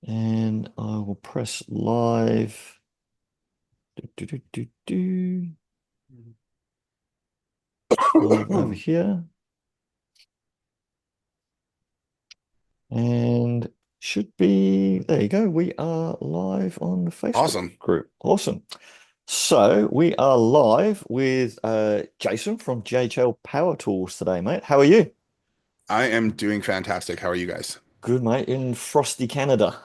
And I will press live. Do, do, do, do. Live over here. And should be, there you go. We are live on the Facebook Awesome. group. Awesome. So we are live with Jason from JHL Power Tools today, mate. How are you? I am doing fantastic. How are you guys? Good, mate, in frosty Canada.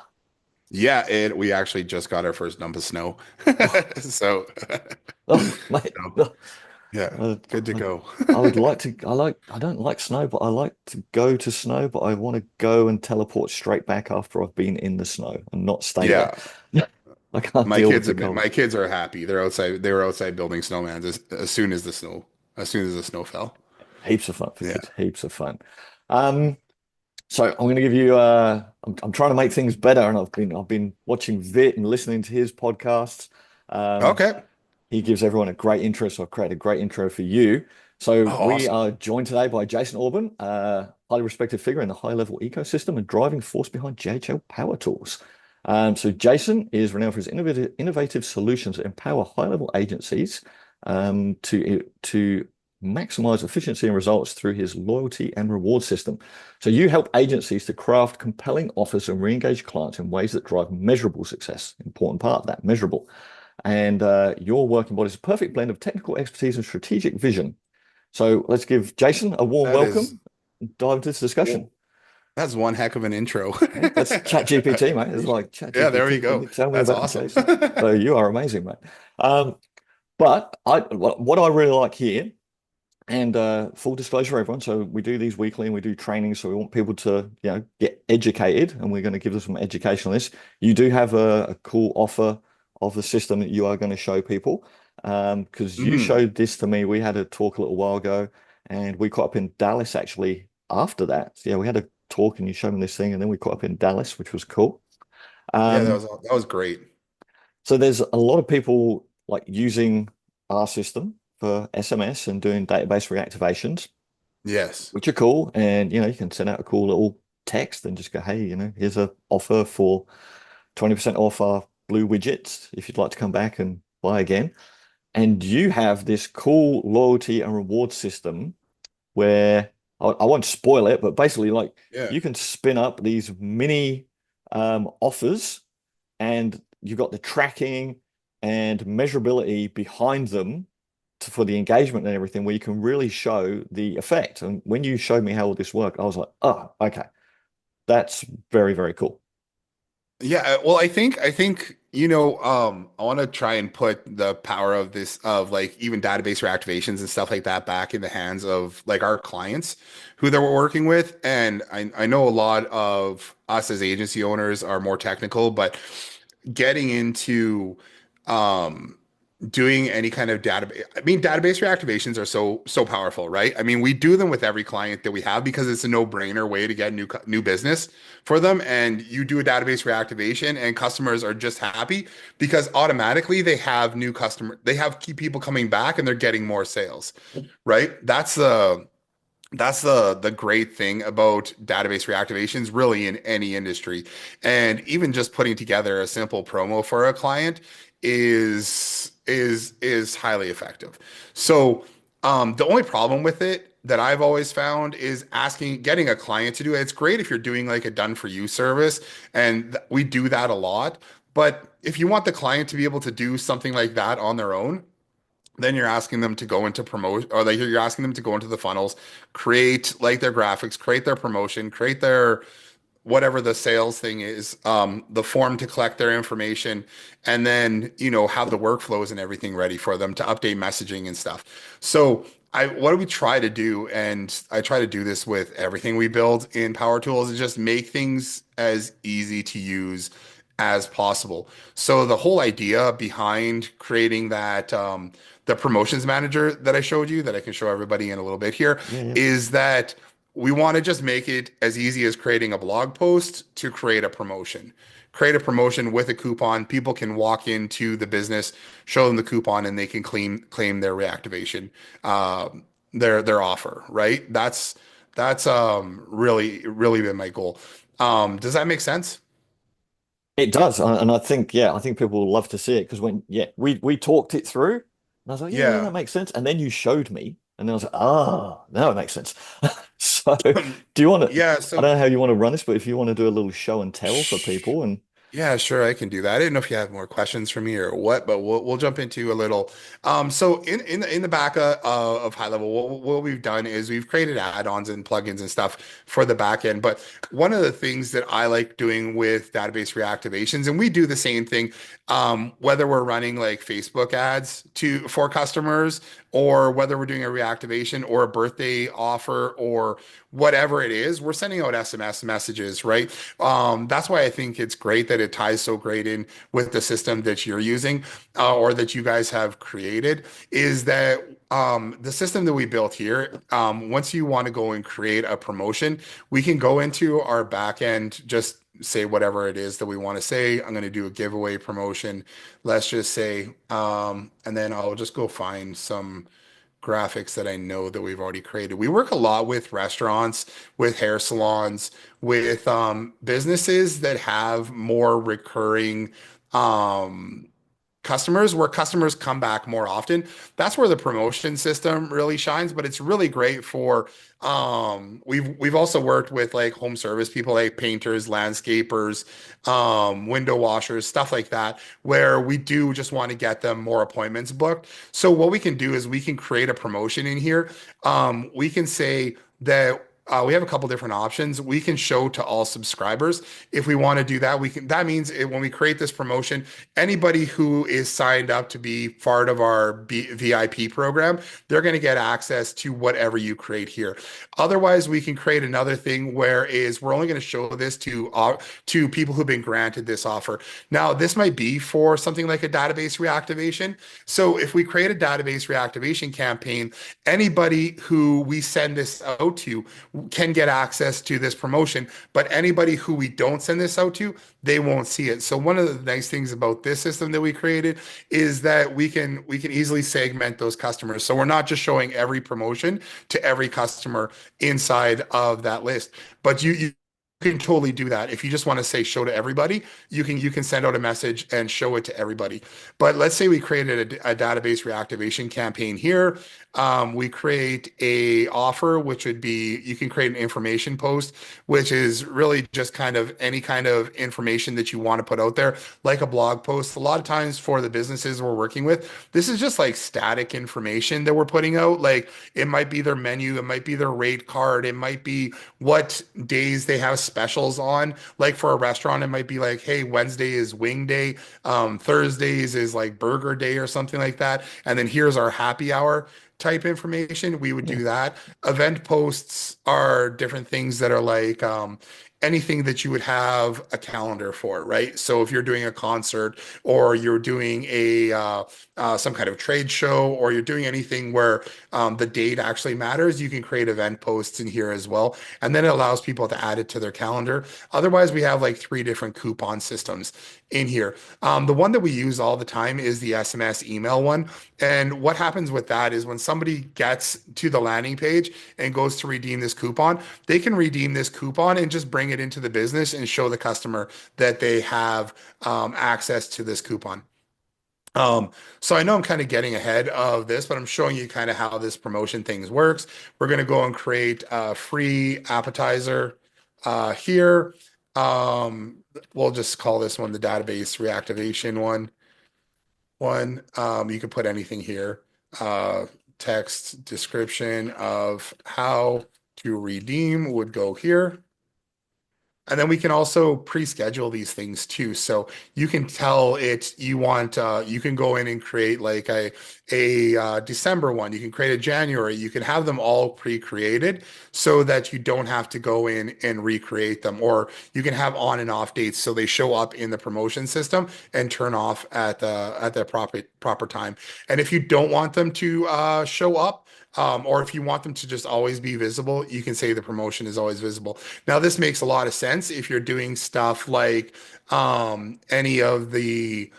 Yeah, we actually just got our first dump of snow. Oh, So, oh mate. so, Oh, yeah, I, good to I, go. I would like to, I don't like snow, but I like to go to snow, but I want to go and teleport straight back after I've been in the snow and not stay there. Yeah, I can't deal with the cold. my kids are happy. They're outside. They were outside building snowmans as soon as the snow fell. Heaps of fun for Yeah. kids, heaps of fun. Um, so I'm going to give you, I'm trying to make things better, and I've been watching Vit and listening to his podcasts. Um, Okay. He gives everyone a great intro, so I've created a great intro for you. So Oh, we awesome. are joined today by Jason Orban, highly respected figure in the high-level ecosystem and driving force behind JHL Power Tools. So Jason is renowned for his innovative solutions that empower high-level agencies to maximize efficiency and results through his loyalty and reward system. So you help agencies to craft compelling offers and re-engage clients in ways that drive measurable success. Important part of that, measurable. And your work embodies a perfect blend of technical expertise and strategic vision. So let's give Jason a warm That is, welcome and dive into this discussion. well, that's one heck of an intro. Yeah, that's Chat GPT, mate. It's like Chat Yeah, there we GPT. go. Tell me That's about awesome. Jason. So you are amazing, mate. Um, but what I really like here, and full disclosure, everyone. So we do these weekly and we do training. So we want people to, get educated, and we're going to give them some education on this. You do have a cool offer of the system that you are going to show people. Because you Mhm. showed this to me. We had a talk a little while ago, and we caught up in Dallas actually after that. So, yeah, we had a talk, and you showed me this thing, and then we caught up in Dallas, which was cool. Yeah, Um, that was great. so there's a lot of people like using our system for SMS and doing database reactivations, Yes. which are cool. And you can send out a cool little text and just go, hey, here's a offer for 20% off our blue widgets if you'd like to come back and buy again. And you have this cool loyalty and reward system where I won't spoil it, but basically, like Yeah. you can spin up these mini offers, and you've got the tracking and measurability behind them for the engagement and everything, where you can really show the effect. And when you showed me how all this worked, I was like, oh, okay, that's very, very cool. Yeah, well, I think, I want to try and put the power of this, of like even database reactivations and stuff like that back in the hands of like our clients who they were working with. And I know a lot of us as agency owners are more technical, but getting into um doing any kind of database, I mean, database reactivations are so powerful, right? I mean, we do them with every client that we have because it's a no-brainer way to get new business for them. And you do a database reactivation and customers are just happy because automatically they have key people coming back and they're getting more sales, right? That's the great thing about database reactivations really in any industry. And even just putting together a simple promo for a client is highly effective. So the only problem with it that I've always found is getting a client to do it. It's great if you're doing like a done for you service, and we do that a lot. But if you want the client to be able to do something like that on their own, then you're asking them to go into promote, or like you're asking them to go into the funnels, create like their graphics, create their promotion, create their whatever the sales thing is, the form to collect their information, and then have the workflows and everything ready for them to update messaging and stuff. So what do we try to do? And I try to do this with everything we build in Power Tools is just make things as easy to use as possible. So the whole idea behind creating that the promotions manager that I showed you that I can show everybody in a little bit here Yeah, yeah. is that we want to just make it as easy as creating a blog post to create a promotion. Create a promotion with a coupon. People can walk into the business, show them the coupon, and they can claim their reactivation, their offer. Right? That's really really been my goal. Does that make sense? It does, and I think yeah, I think people will love to see it because when yeah, we talked it through, and I was like, yeah, yeah, Yeah. that makes sense. And then you showed me, and then I was like, ah, now it makes sense. So, do you want to? Yeah, I don't so know how you want to run this, but if you want to do a little show and tell for people, and yeah, sure, I can do that. I didn't know if you have more questions for me or what, but we'll jump into a little. So in the back of high level, what we've done is we've created add-ons and plugins and stuff for the back end. But one of the things that I like doing with database reactivations, and we do the same thing, whether we're running like Facebook ads to for customers, or whether we're doing a reactivation or a birthday offer or whatever it is, we're sending out SMS messages, right? That's why I think it's great that it ties so great in with the system that you're using or that you guys have created. Is that the system that we built here, once you want to go and create a promotion, we can go into our back end, just say whatever it is that we want to say. I'm going to do a giveaway promotion. Let's just say, and then I'll just go find some graphics that I know that we've already created. We work a lot with restaurants, with hair salons, with businesses that have more recurring um, customers where customers come back more often. That's where the promotion system really shines, but it's really great for we've also worked with like home service people like painters, landscapers, window washers, stuff like that, where we do just want to get them more appointments booked. So what we can do is we can create a promotion in here. We can say that we have a couple different options. We can show to all subscribers. If we want to do that, we can. That means when we create this promotion, anybody who is signed up to be part of our VIP program, they're going to get access to whatever you create here. Otherwise, we can create another thing where is we're only going to show this to people who've been granted this offer. Now, this might be for something like a database reactivation. So if we create a database reactivation campaign, anybody who we send this out to can get access to this promotion, but anybody who we don't send this out to, they won't see it. So one of the nice things about this system that we created is that we can easily segment those customers. So we're not just showing every promotion to every customer inside of that list, but you can totally do that. If you just want to say show to everybody, you can send out a message and show it to everybody. But let's say we created a database reactivation campaign here. We create a offer, which would be you can create an information post, which is really just kind of any kind of information that you want to put out there, like a blog post. A lot of times for the businesses we're working with, this is just like static information that we're putting out. Like it might be their menu, it might be their rate card, it might be what days they have specials on. Like for a restaurant, it might be like, hey, Wednesday is wing day, Thursdays is like burger day or something like that. And then here's our happy hour type information. We would yeah. do that. Event posts are different things that are like anything that you would have a calendar for, right? So if you're doing a concert or you're doing a some kind of trade show or you're doing anything where the date actually matters, you can create event posts in here as well. And then it allows people to add it to their calendar. Otherwise, we have like three different coupon systems in here. The one that we use all the time is the SMS email one. And what happens with that is when somebody gets to the landing page and goes to redeem this coupon, they can redeem this coupon and just bring it into the business and show the customer that they have access to this coupon. Um, so I know I'm kind of getting ahead of this, but I'm showing you kind of how this promotion things works. We're going to go and create a free appetizer here. Um, we'll just call this one the database reactivation one. You could put anything here. Uh, Text description of how to redeem would go here. And then we can also pre-schedule these things too. So you can tell it you want you can go in and create like a December one. You can create a January. You can have them all pre-created so that you don't have to go in and recreate them. Or you can have on and off dates so they show up in the promotion system and turn off at the proper time. And if you don't want them to show up, or if you want them to just always be visible, you can say the promotion is always visible. Now, this makes a lot of sense if you're doing stuff like any of the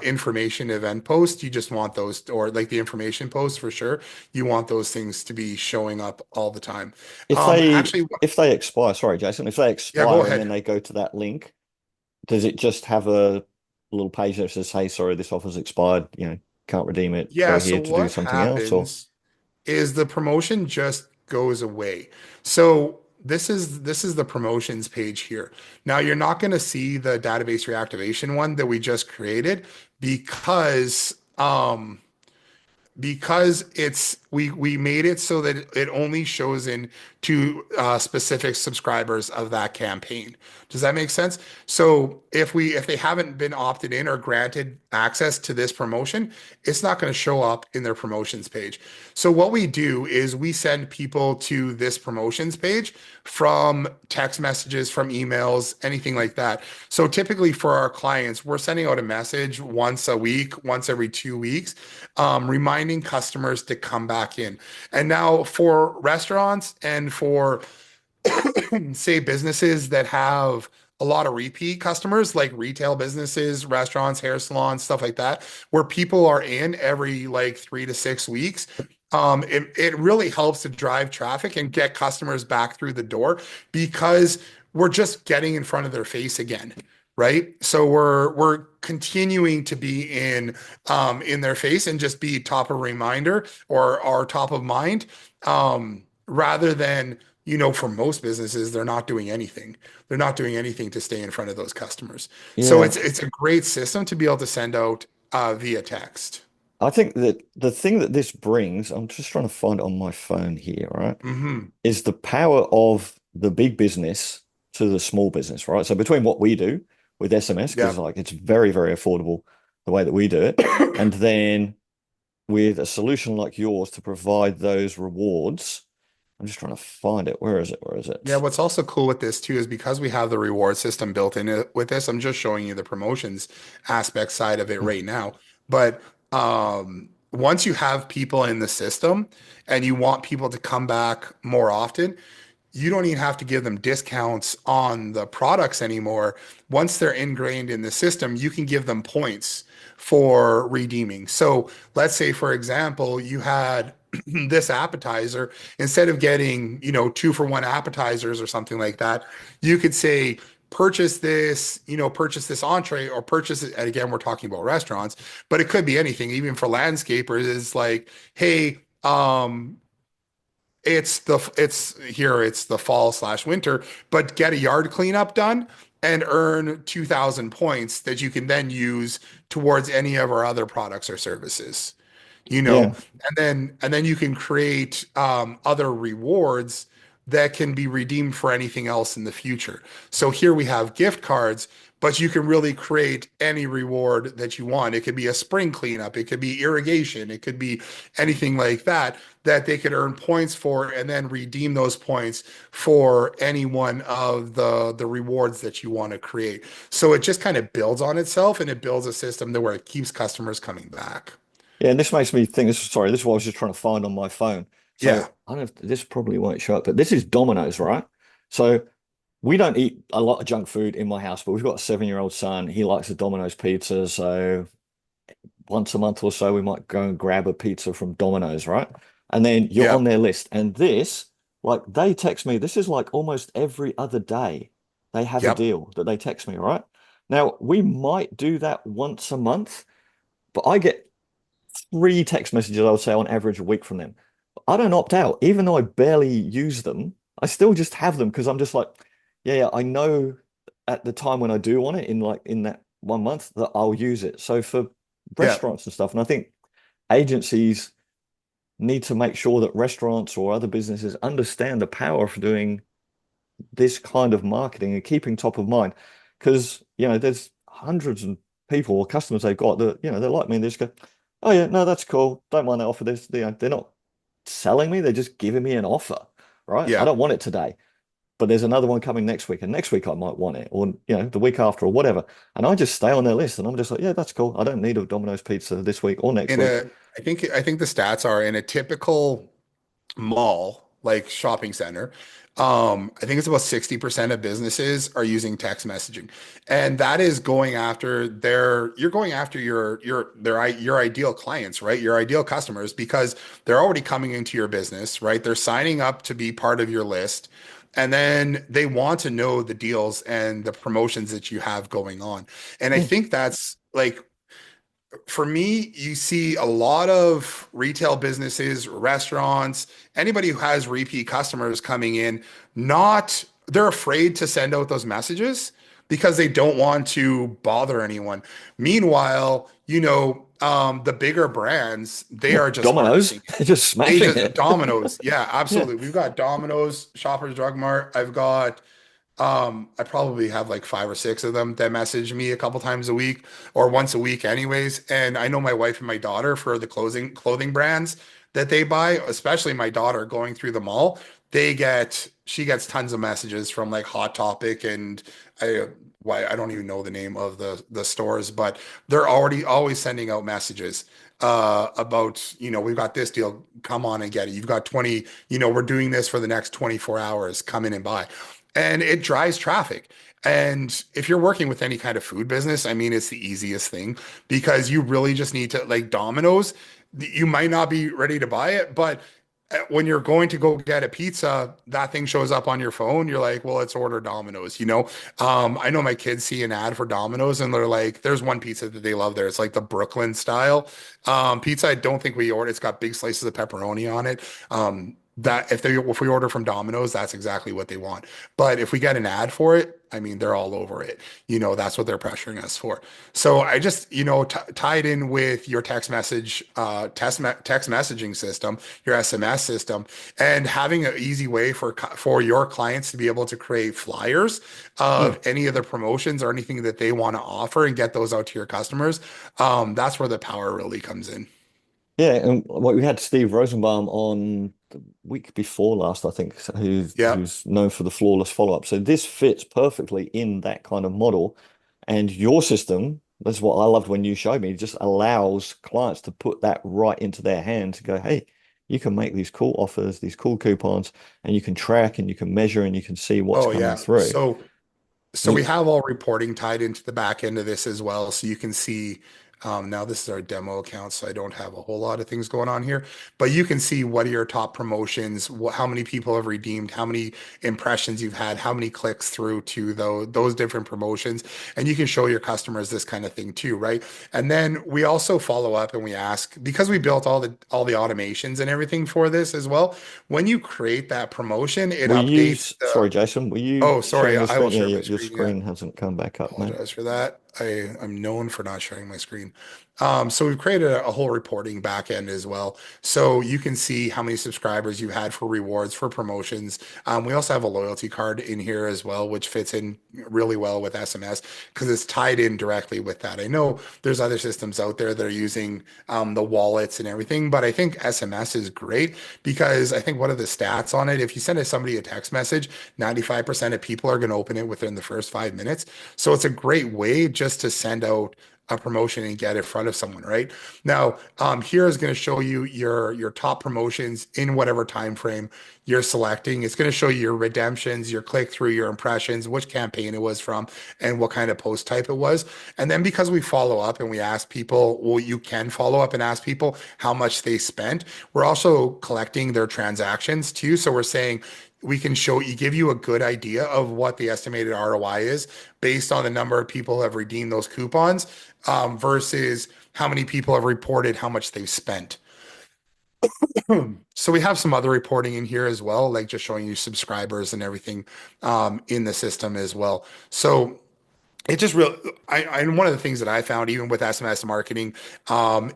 information event posts. You just want those, or like the information posts for sure. You want those things to be showing up all the time. If they Actually, if they expire, sorry, Jason, if they yeah, go expire and then ahead. they go to that link. does it just have a little page that says, "Hey, sorry, this offer's expired. Can't redeem it. Yeah, Go so here to do what something else." Or happens is the promotion just goes away. So this is the promotions page here. Now you're not going to see the database reactivation one that we just created because it's we made it so that it only shows in to specific subscribers of that campaign. Does that make sense? So if they haven't been opted in or granted access to this promotion, it's not going to show up in their promotions page. So what we do is we send people to this promotions page from text messages, from emails, anything like that. So typically for our clients, we're sending out a message once a week, once every 2 weeks, reminding customers to come back in. And now for restaurants and for say businesses that have a lot of repeat customers like retail businesses, restaurants, hair salons, stuff like that, where people are in every like 3 to 6 weeks. It really helps to drive traffic and get customers back through the door because we're just getting in front of their face again, right? So we're continuing to be in their face and just be top of reminder or top of mind, rather than, for most businesses, they're not doing anything. They're not doing anything to stay in front of those customers. So yeah, it's a great system to be able to send out via text. I think that the thing that this brings, I'm just trying to find it on my phone here, right, Hmm. is the power of the big business to the small business, right? So between what we do with SMS, because Yep. like it's very, very affordable the way that we do it, and then with a solution like yours to provide those rewards. I'm just trying to find it. Where is it? Where is Yeah, it? what's also cool with this too is because we have the reward system built in it with this, I'm just showing you the promotions aspect side of it right now. But once you have people in the system and you want people to come back more often, you don't even have to give them discounts on the products anymore. Once they're ingrained in the system, you can give them points for redeeming. So let's say, for example, you had this appetizer, instead of getting, 2 for 1 appetizers or something like that, you could say, purchase this entree or purchase it. And again, we're talking about restaurants, but it could be anything, even for landscapers, is like, hey, it's the fall/winter, but get a yard cleanup done and earn 2,000 points that you can then use towards any of our other products or services. Yeah. And then you can create other rewards that can be redeemed for anything else in the future. So here we have gift cards, but you can really create any reward that you want. It could be a spring cleanup, it could be irrigation, it could be anything like that that they could earn points for and then redeem those points for any one of the rewards that you want to create. So it just kind of builds on itself and it builds a system that where it keeps customers coming back. Yeah. And this makes me think sorry, this is what I was just trying to find on my phone. So Yeah. I don't know if this probably won't show up, but this is Domino's, right? So we don't eat a lot of junk food in my house, but we've got a 7-year-old son. He likes the Domino's pizza. So once a month or so, we might go and grab a pizza from Domino's, right? And then you're Yeah. on their list. And this, like, they text me, this is like almost every other day they have a Yep. deal that they text me, right? Now, we might do that once a month, but I get 3 text messages, I would say, on average a week from them. I don't opt out, even though I barely use them. I still just have them because I'm just like, yeah, I know at the time when I do want it in that 1 month that I'll use it. So for Yeah. restaurants and stuff, and I think agencies need to make sure that restaurants or other businesses understand the power of doing this kind of marketing and keeping top of mind. Because, there's hundreds of people or customers they've got that, they're like me and they just go, oh yeah, no, that's cool. Don't mind that offer. They're not selling me, they're just giving me an offer, right? I Yeah. don't want it today, but there's another one coming next week, and next week I might want it, or the week after, or whatever. And I just stay on their list, and I'm just like, yeah, that's cool. I don't need a Domino's pizza this week or next In week. a, I think the stats are in a typical mall, like shopping center. I think it's about 60% of businesses are using text messaging. And that is going after you're going after your ideal clients, right? Your ideal customers, because they're already coming into your business, right? They're signing up to be part of your list. And then they want to know the deals and the promotions that you have going on. And I Yeah. think that's like, for me, you see a lot of retail businesses, restaurants, anybody who has repeat customers coming in, they're afraid to send out those messages because they don't want to bother anyone. Meanwhile, the bigger brands, they Yeah. are just Domino's, harnessing it. just They smashing just, it. Domino's. Yeah, Yeah. absolutely. We've got Domino's, Shoppers Drug Mart. I've got I probably have like five or six of them that message me a couple times a week or once a week anyways. And I know my wife and my daughter for the clothing brands that they buy, especially my daughter going through the mall, she gets tons of messages from like Hot Topic and I I don't even know the name of the stores, but they're already always sending out messages about, we've got this deal, come on and get it. You've got 20, we're doing this for the next 24 hours, come in and buy. And it drives traffic. And if you're working with any kind of food business, I mean, it's the easiest thing because you really just need to, like Domino's, you might not be ready to buy it, but when you're going to go get a pizza, that thing shows up on your phone. You're like, well, let's order Domino's. I know my kids see an ad for Domino's and they're like, there's one pizza that they love there. It's like the Brooklyn style pizza. I don't think we order. It's got big slices of pepperoni on it. That if we order from Domino's, that's exactly what they want. But if we get an ad for it, I mean, they're all over it. That's what they're pressuring us for. So I just, tied in with your text messaging system, your SMS system, and having an easy way for your clients to be able to create flyers Yeah. of any of the promotions or anything that they want to offer and get those out to your customers. That's where the power really comes in. Yeah, and what we had Steve Rosenbaum on the week before last, I think, Yep. who's known for the flawless follow-up. So this fits perfectly in that kind of model. And your system, that's what I loved when you showed me, just allows clients to put that right into their hands and go, hey, you can make these cool offers, these cool coupons, and you can track and you can measure and you can see what's Oh coming yeah. through. So we You, have all reporting tied into the back end of this as well. So you can see, now this is our demo account, so I don't have a whole lot of things going on here, but you can see what are your top promotions, how many people have redeemed, how many impressions you've had, how many clicks through to those different promotions. And you can show your customers this kind of thing too, right? And then we also follow up and we ask, because we built all the automations and everything for this as well, when you create that promotion, it updates sorry, the Jason, were you Oh, sorry. sharing your I will screen? Yeah, share my your screen. Yeah. screen hasn't come back up, man. Apologize for that. I'm known for not sharing my screen. So we've created a whole reporting backend as well. So you can see how many subscribers you had for rewards, for promotions. We also have a loyalty card in here as well, which fits in really well with SMS because it's tied in directly with that. I know there's other systems out there that are using the wallets and everything, but I think SMS is great because I think one of the stats on it, if you send somebody a text message, 95% of people are going to open it within the first 5 minutes. So it's a great way just to send out a promotion and get in front of someone, right? Now, here is going to show you your top promotions in whatever time frame you're selecting. It's going to show you your redemptions, your click through, your impressions, which campaign it was from, and what kind of post type it was. And then because we follow up and we ask people, well, you can follow up and ask people how much they spent. We're also collecting their transactions too. So we're saying, we can give you a good idea of what the estimated ROI is based on the number of people who have redeemed those coupons versus how many people have reported how much they've spent. So we have some other reporting in here as well, like just showing you subscribers and everything in the system as well. So it just real one of the things that I found even with SMS marketing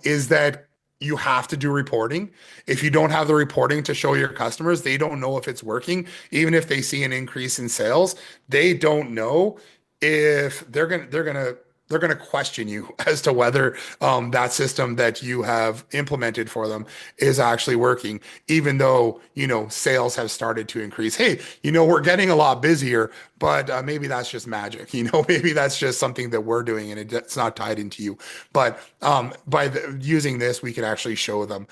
is that you have to do reporting. If you don't have the reporting to show your customers, they don't know if it's working. Even if they see an increase in sales, they don't know if they're gonna question you as to whether that system that you have implemented for them is actually working, even though sales have started to increase. Hey, we're getting a lot busier, but maybe that's just magic. Maybe that's just something that we're doing and it's not tied into you. But by using this, we can actually show them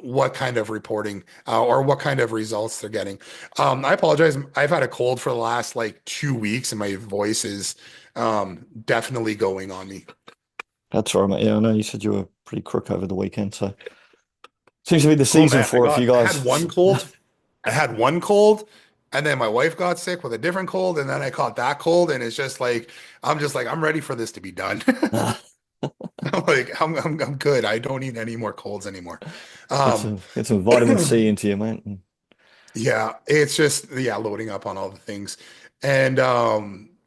what kind of reporting or what kind of results they're getting. I apologize. I've had a cold for the last like 2 weeks and my voice is definitely going on me. That's all right, mate. Yeah, I know you said you were pretty crook over the weekend, so seems to be the Oh season man, for it for you I had guys. one cold. I had one cold And then my wife got sick with a different cold, and then I caught that cold, and it's just like, I'm ready for this to be done. I'm like, I'm good. I don't need any more colds anymore. Um, Get some vitamin C into you, mate. Yeah, it's just yeah, loading up on all the things. And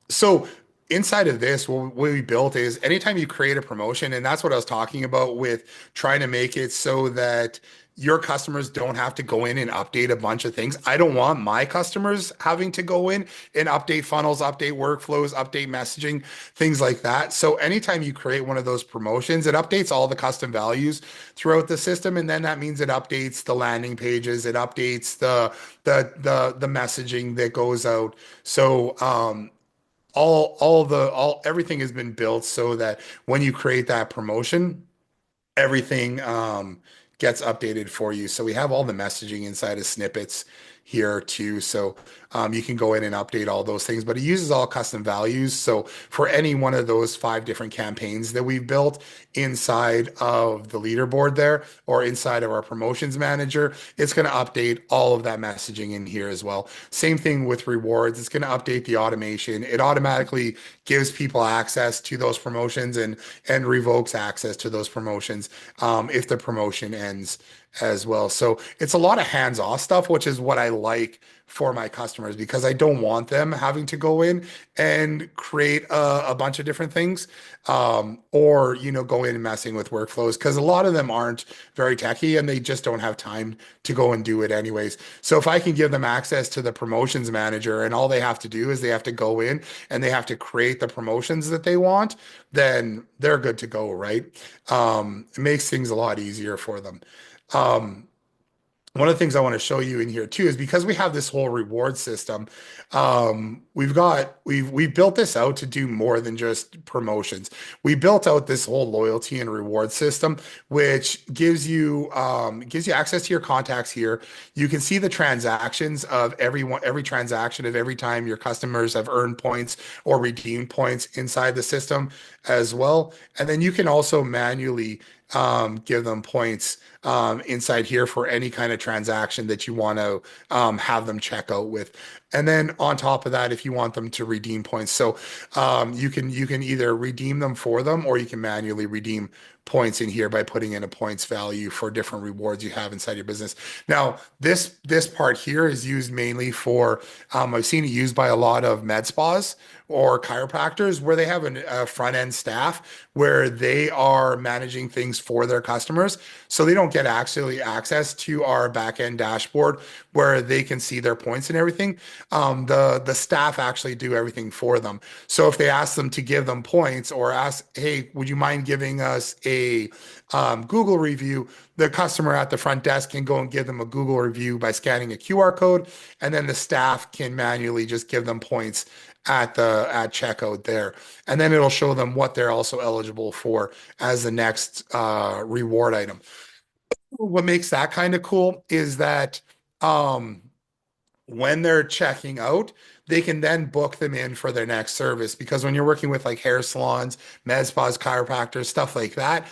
so inside of this, what we built is anytime you create a promotion, and that's what I was talking about with trying to make it so that your customers don't have to go in and update a bunch of things. I don't want my customers having to go in and update funnels, update workflows, update messaging, things like that. So anytime you create one of those promotions, it updates all the custom values throughout the system, and then that means it updates the landing pages, it updates the messaging that goes out. So all everything has been built so that when you create that promotion, everything gets updated for you. So we have all the messaging inside of snippets here too. So you can go in and update all those things, but it uses all custom values. So for any one of those 5 different campaigns that we've built inside of the leaderboard there or inside of our promotions manager, it's going to update all of that messaging in here as well. Same thing with rewards. It's going to update the automation. It automatically gives people access to those promotions and revokes access to those promotions if the promotion ends as well. So it's a lot of hands-off stuff, which is what I like for my customers because I don't want them having to go in and create a bunch of different things or go in and messing with workflows because a lot of them aren't very techy and they just don't have time to go and do it anyways. So if I can give them access to the promotions manager and all they have to do is they have to go in and they have to create the promotions that they want, then they're good to go, right? It makes things a lot easier for them. Um, One of the things I want to show you in here too is because we have this whole reward system, we've built this out to do more than just promotions. We built out this whole loyalty and reward system, which gives you access to your contacts here. You can see the transactions of every transaction of every time your customers have earned points or redeemed points inside the system as well. And then you can also manually give them points inside here for any kind of transaction that you want to have them check out with. And then on top of that, if you want them to redeem points, so you can either redeem them for them or you can manually redeem points in here by putting in a points value for different rewards you have inside your business. Now, this part here is used mainly for I've seen it used by a lot of med spas or chiropractors where they have a front end staff where they are managing things for their customers. So they don't get actually access to our back end dashboard where they can see their points and everything. The staff actually do everything for them. So if they ask them to give them points or ask, hey, would you mind giving us a Google review? The customer at the front desk can go and give them a Google review by scanning a QR code, and then the staff can manually just give them points at checkout there, and then it'll show them what they're also eligible for as the next reward item. What makes that kind of cool is that um, when they're checking out, they can then book them in for their next service. Because when you're working with like hair salons, med spas, chiropractors, stuff like that,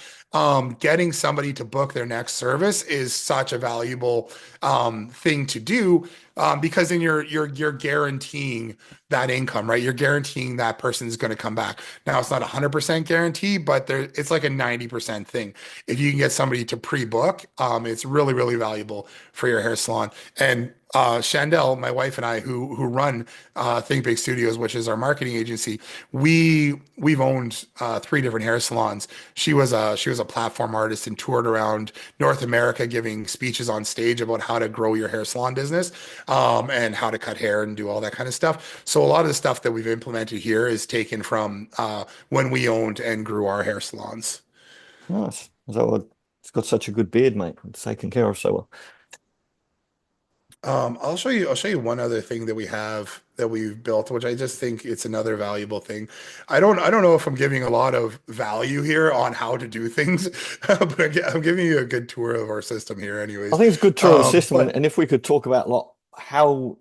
getting somebody to book their next service is such a valuable thing to do because then you're guaranteeing that income, right? You're guaranteeing that person's going to come back. Now it's not 100% guarantee, but it's like a 90% thing. If you can get somebody to pre-book, it's really, really valuable for your hair salon. And Chandel, my wife and I, who run Think Big Studios, which is our marketing agency, we've owned 3 different hair salons. She was a platform artist and toured around North America giving speeches on stage about how to grow your hair salon business, and how to cut hair and do all that kind of stuff. So a lot of the stuff that we've implemented here is taken from when we owned and grew our hair salons. Nice. So it's got such a good beard, mate. It's taken care of so well. I'll show you one other thing that we have that we've built, which I just think it's another valuable thing. I don't know if I'm giving a lot of value here on how to do things, but I'm giving you a good tour of our system here I anyways. think it's a good tour of the system, But and if we could talk about like how,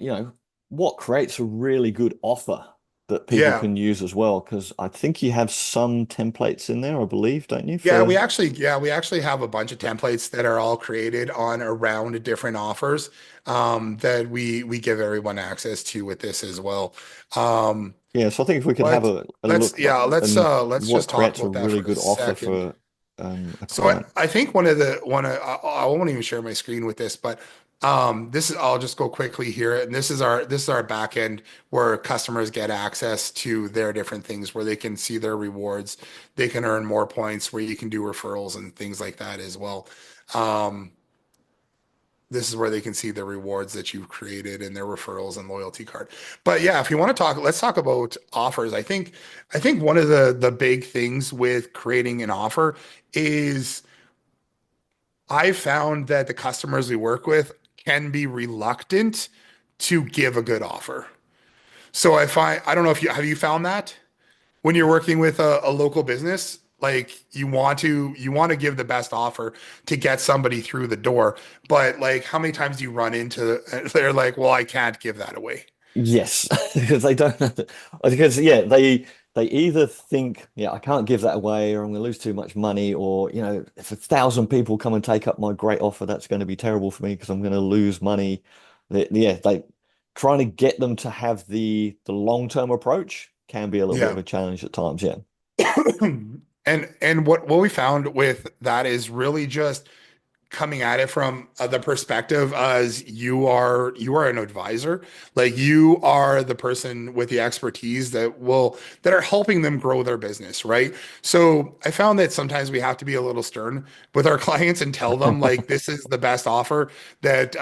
what creates a really good offer. that people Yeah. can use as well? Because I think you have some templates in there, I believe, don't you? We actually have a bunch of templates that are all created on around different offers that we give everyone access to with this as well. Um, Yeah, so I think if we could have but a look and let's what just talk creates a about that really for a good offer second. for a So client. I think I won't even share my screen with this, but this is I'll just go quickly here, and this is our back end where customers get access to their different things where they can see their rewards, they can earn more points, where you can do referrals and things like that as well. Um, this is where they can see the rewards that you've created and their referrals and loyalty card. But yeah, if you want to talk, let's talk about offers. I think one of the big things with creating an offer is I found that the customers we work with can be reluctant to give a good offer. So I don't know if you have you found that when you're working with a local business, like you want to give the best offer to get somebody through the door, but like how many times do you run into they're like, well, I can't give that away. Yes, because they don't because yeah, they either think, yeah, I can't give that away or I'm going to lose too much money, or if 1,000 people come and take up my great offer, that's going to be terrible for me because I'm going to lose money. Yeah, they trying to get them to have the long-term approach can be a little bit of Yeah. a challenge at times, yeah. And what we found with that is really just coming at it from the perspective as you are an advisor, like you are the person with the expertise that are helping them grow their business, right? So I found that sometimes we have to be a little stern with our clients and tell them like this is the best offer that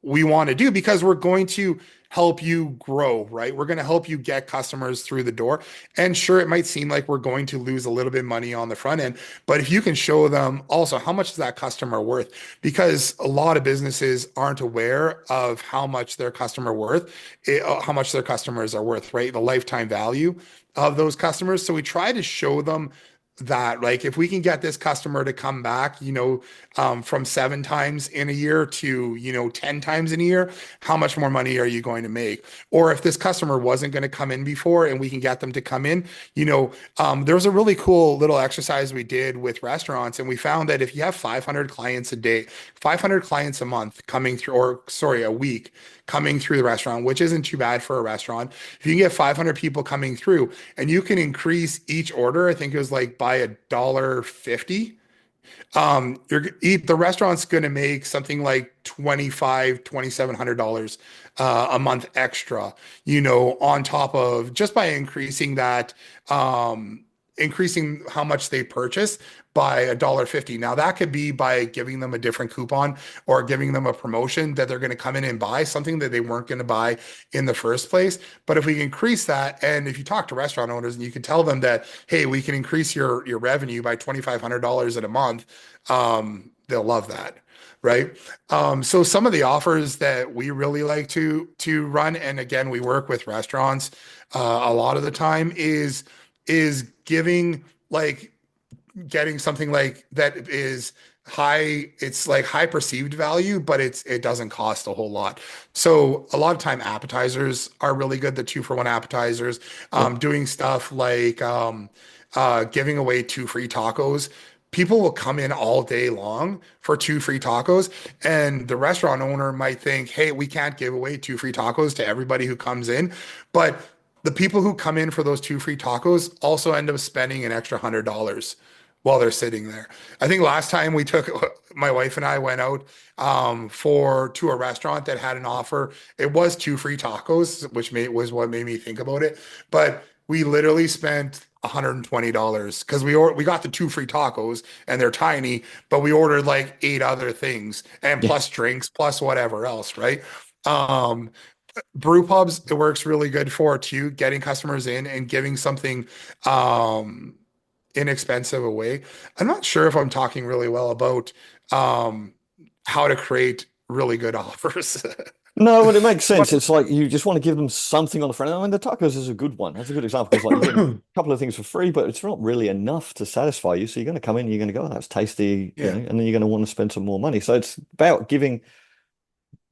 we want to do because we're going to help you grow, right? We're going to help you get customers through the door. And sure, it might seem like we're going to lose a little bit of money on the front end, but if you can show them also how much is that customer worth, because a lot of businesses aren't aware of how much their customer worth, how much their customers are worth, right? The lifetime value of those customers. So we try to show them that like if we can get this customer to come back, from 7 times in a year to 10 times in a year, how much more money are you going to make? Or if this customer wasn't going to come in before and we can get them to come in, there was a really cool little exercise we did with restaurants, and we found that if you have 500 clients a day, 500 clients a month coming through, or sorry, a week coming through the restaurant, which isn't too bad for a restaurant. If you can get 500 people coming through and you can increase each order, I think it was like by $1.50, the restaurant's going to make something like 2,700 dollars a month extra, on top of just by increasing that, increasing how much they purchase by $1.50. Now that could be by giving them a different coupon or giving them a promotion that they're going to come in and buy something that they weren't going to buy in the first place. But if we increase that, and if you talk to restaurant owners and you can tell them that, hey, we can increase your revenue by $2,500 in a month, they'll love that. Right. So some of the offers that we really like to run, and again, we work with restaurants a lot of the time, is giving like getting something like that is high, it's like high perceived value, but it doesn't cost a whole lot. So a lot of time appetizers are really good, the 2-for-1 appetizers, Yep. doing stuff like giving away 2 free tacos. People will come in all day long for 2 free tacos, and the restaurant owner might think, hey, we can't give away 2 free tacos to everybody who comes in. But the people who come in for those 2 free tacos also end up spending an extra $100 while they're sitting there. I think last time we took my wife and I went out for to a restaurant that had an offer. It was 2 free tacos, which was what made me think about it. But we literally spent $120 because we got the 2 free tacos and they're tiny, but we ordered like 8 other things and Yeah. plus drinks plus whatever else, right? Um, Brew pubs, it works really good for too, getting customers in and giving something um inexpensive away. I'm not sure if I'm talking really well about um how to create really good offers. No, but it makes sense. But It's like you just want to give them something on the front end. I mean, the tacos is a good one. That's a good example because like you get a couple of things for free, but it's not really enough to satisfy you. So you're going to come in, you're going to go, oh, that's tasty, yeah, and then you're going to want to spend some more money. So it's about giving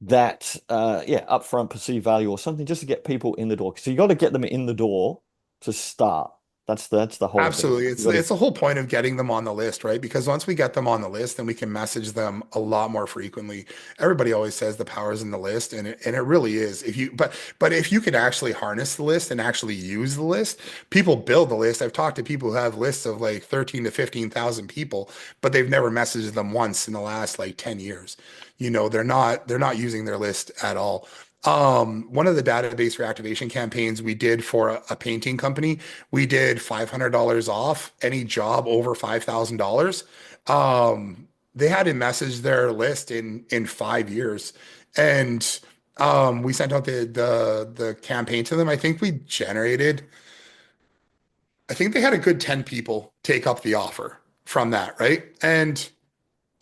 that yeah, upfront perceived value or something just to get people in the door. So you got to get them in the door to start. That's the whole thing. Absolutely. You It's got to it's the whole point of getting them on the list, right? Because once we get them on the list, then we can message them a lot more frequently. Everybody always says the power's in the list, and it really is. But if you can actually harness the list and actually use the list, people build the list. I've talked to people who have lists of like 13 to 15,000 people, but they've never messaged them once in the last like 10 years. They're not using their list at all. One of the database reactivation campaigns we did for a painting company, we did $500 off any job over $5,000. They hadn't messaged their list in 5 years, and we sent out the campaign to them. I think they had a good 10 people take up the offer from that, right? And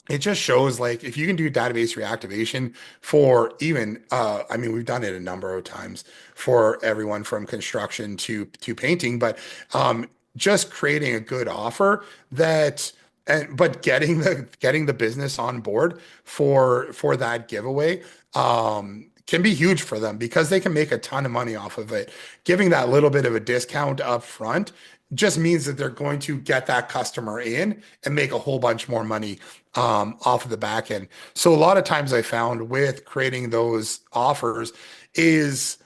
it just shows like if you can do database reactivation for even I mean we've done it a number of times for everyone from construction to painting, but just creating a good offer that and but getting the business on board for that giveaway can be huge for them because they can make a ton of money off of it. Giving that little bit of a discount up front just means that they're going to get that customer in and make a whole bunch more money off of the back end. So a lot of times I found with creating those offers is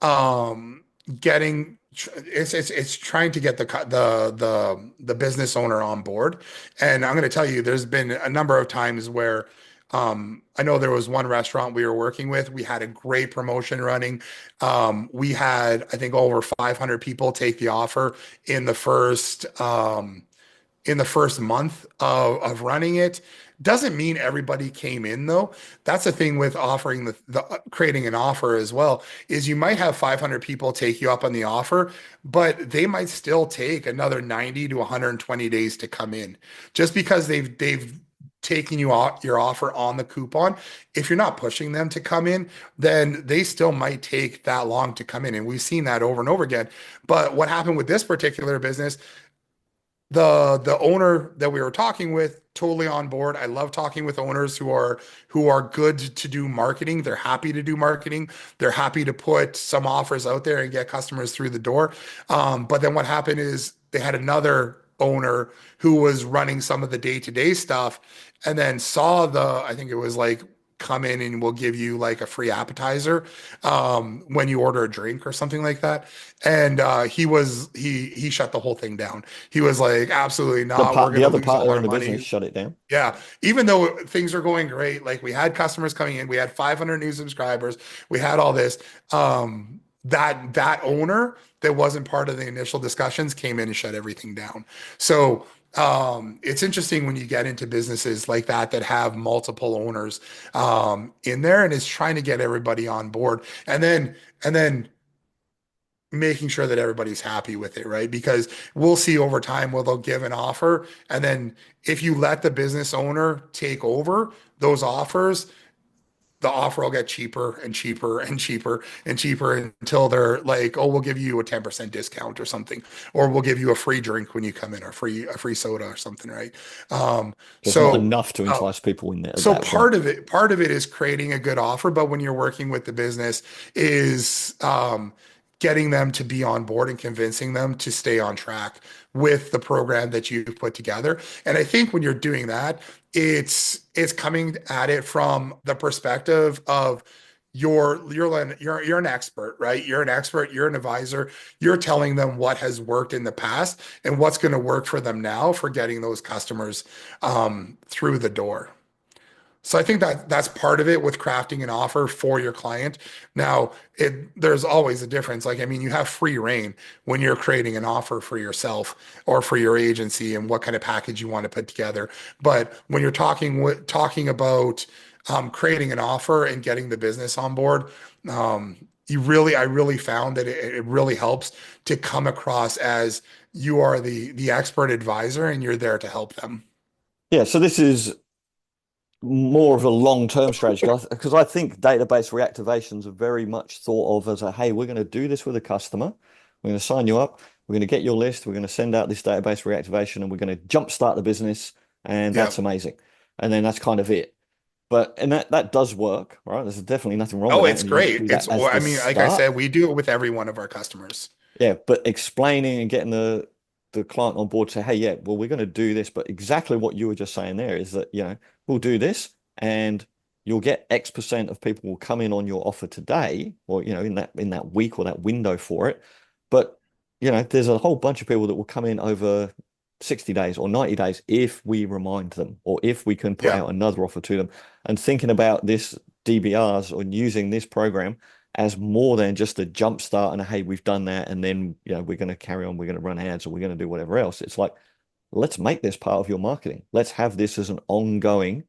um, getting it's trying to get the business owner on board. And I'm going to tell you, there's been a number of times where I know there was one restaurant we were working with. We had a great promotion running. We had, I think, over 500 people take the offer in the first month of running it. Doesn't mean everybody came in though. That's the thing with offering the creating an offer as well, is you might have 500 people take you up on the offer, but they might still take another 90 to 120 days to come in. Just because they've taken you off your offer on the coupon, if you're not pushing them to come in, then they still might take that long to come in. And we've seen that over and over again. But what happened with this particular business, the owner that we were talking with, totally on board. I love talking with owners who are good to do marketing. They're happy to do marketing. They're happy to put some offers out there and get customers through the door. But then what happened is they had another owner who was running some of the day-to-day stuff and then saw I think it was like, come in and we'll give you like a free appetizer when you order a drink or something like that. And he shut the whole thing down. He was like, absolutely not. We're the gonna other lose all partner our in the business money. shut it down. Yeah, even though things are going great, like we had customers coming in, we had 500 new subscribers, we had all this. That owner that wasn't part of the initial discussions came in and shut everything down. So it's interesting when you get into businesses like that that have multiple owners in there, and it's trying to get everybody on board, and then making sure that everybody's happy with it, right? Because we'll see over time where they'll give an offer. And then if you let the business owner take over those offers, the offer will get cheaper and cheaper and cheaper and cheaper until they're like, oh, we'll give you a 10% discount or something, or we'll give you a free drink when you come in, or a free soda or something, right? Um, There's not so enough to uh, entice people in there at so that point. part of it is creating a good offer, but when you're working with the business is getting them to be on board and convincing them to stay on track with the program that you've put together. And I think when you're doing that, it's coming at it from the perspective of you're an expert, right? You're an expert, you're an advisor. You're telling them what has worked in the past and what's going to work for them now for getting those customers through the door. So I think that that's part of it with crafting an offer for your client. Now, there's always a difference. Like, I mean, you have free reign when you're creating an offer for yourself or for your agency and what kind of package you want to put together. But when you're talking about creating an offer and getting the business on board, I really found that it really helps to come across as you are the expert advisor and you're there to help them. Yeah, so this is more of a long-term strategy because I think database reactivations are very much thought of as a, hey, we're going to do this with a customer. We're going to sign you up. We're going to get your list. We're going to send out this database reactivation and we're going to jumpstart the business. And Yeah. that's amazing. And then that's kind of it. But and that does work, right? There's definitely nothing wrong with Oh, that, it's and you want to great. do that It's, as I the mean, like I start. said, we do it with every one of our customers. Yeah, but explaining and getting the client on board to say, hey, yeah, well, we're going to do this, but exactly what you were just saying there is that, we'll do this and you'll get X% of people will come in on your offer today, or in that week or that window for it. But there's a whole bunch of people that will come in over 60 days or 90 days if we remind them, or if we can put Yeah. out another offer to them. And thinking about this DBRs or using this program as more than just a jump start and a, hey, we've done that, and then we're going to carry on, we're going to run ads, or we're going to do whatever else. It's like, let's make this part of your marketing. Let's have this as an ongoing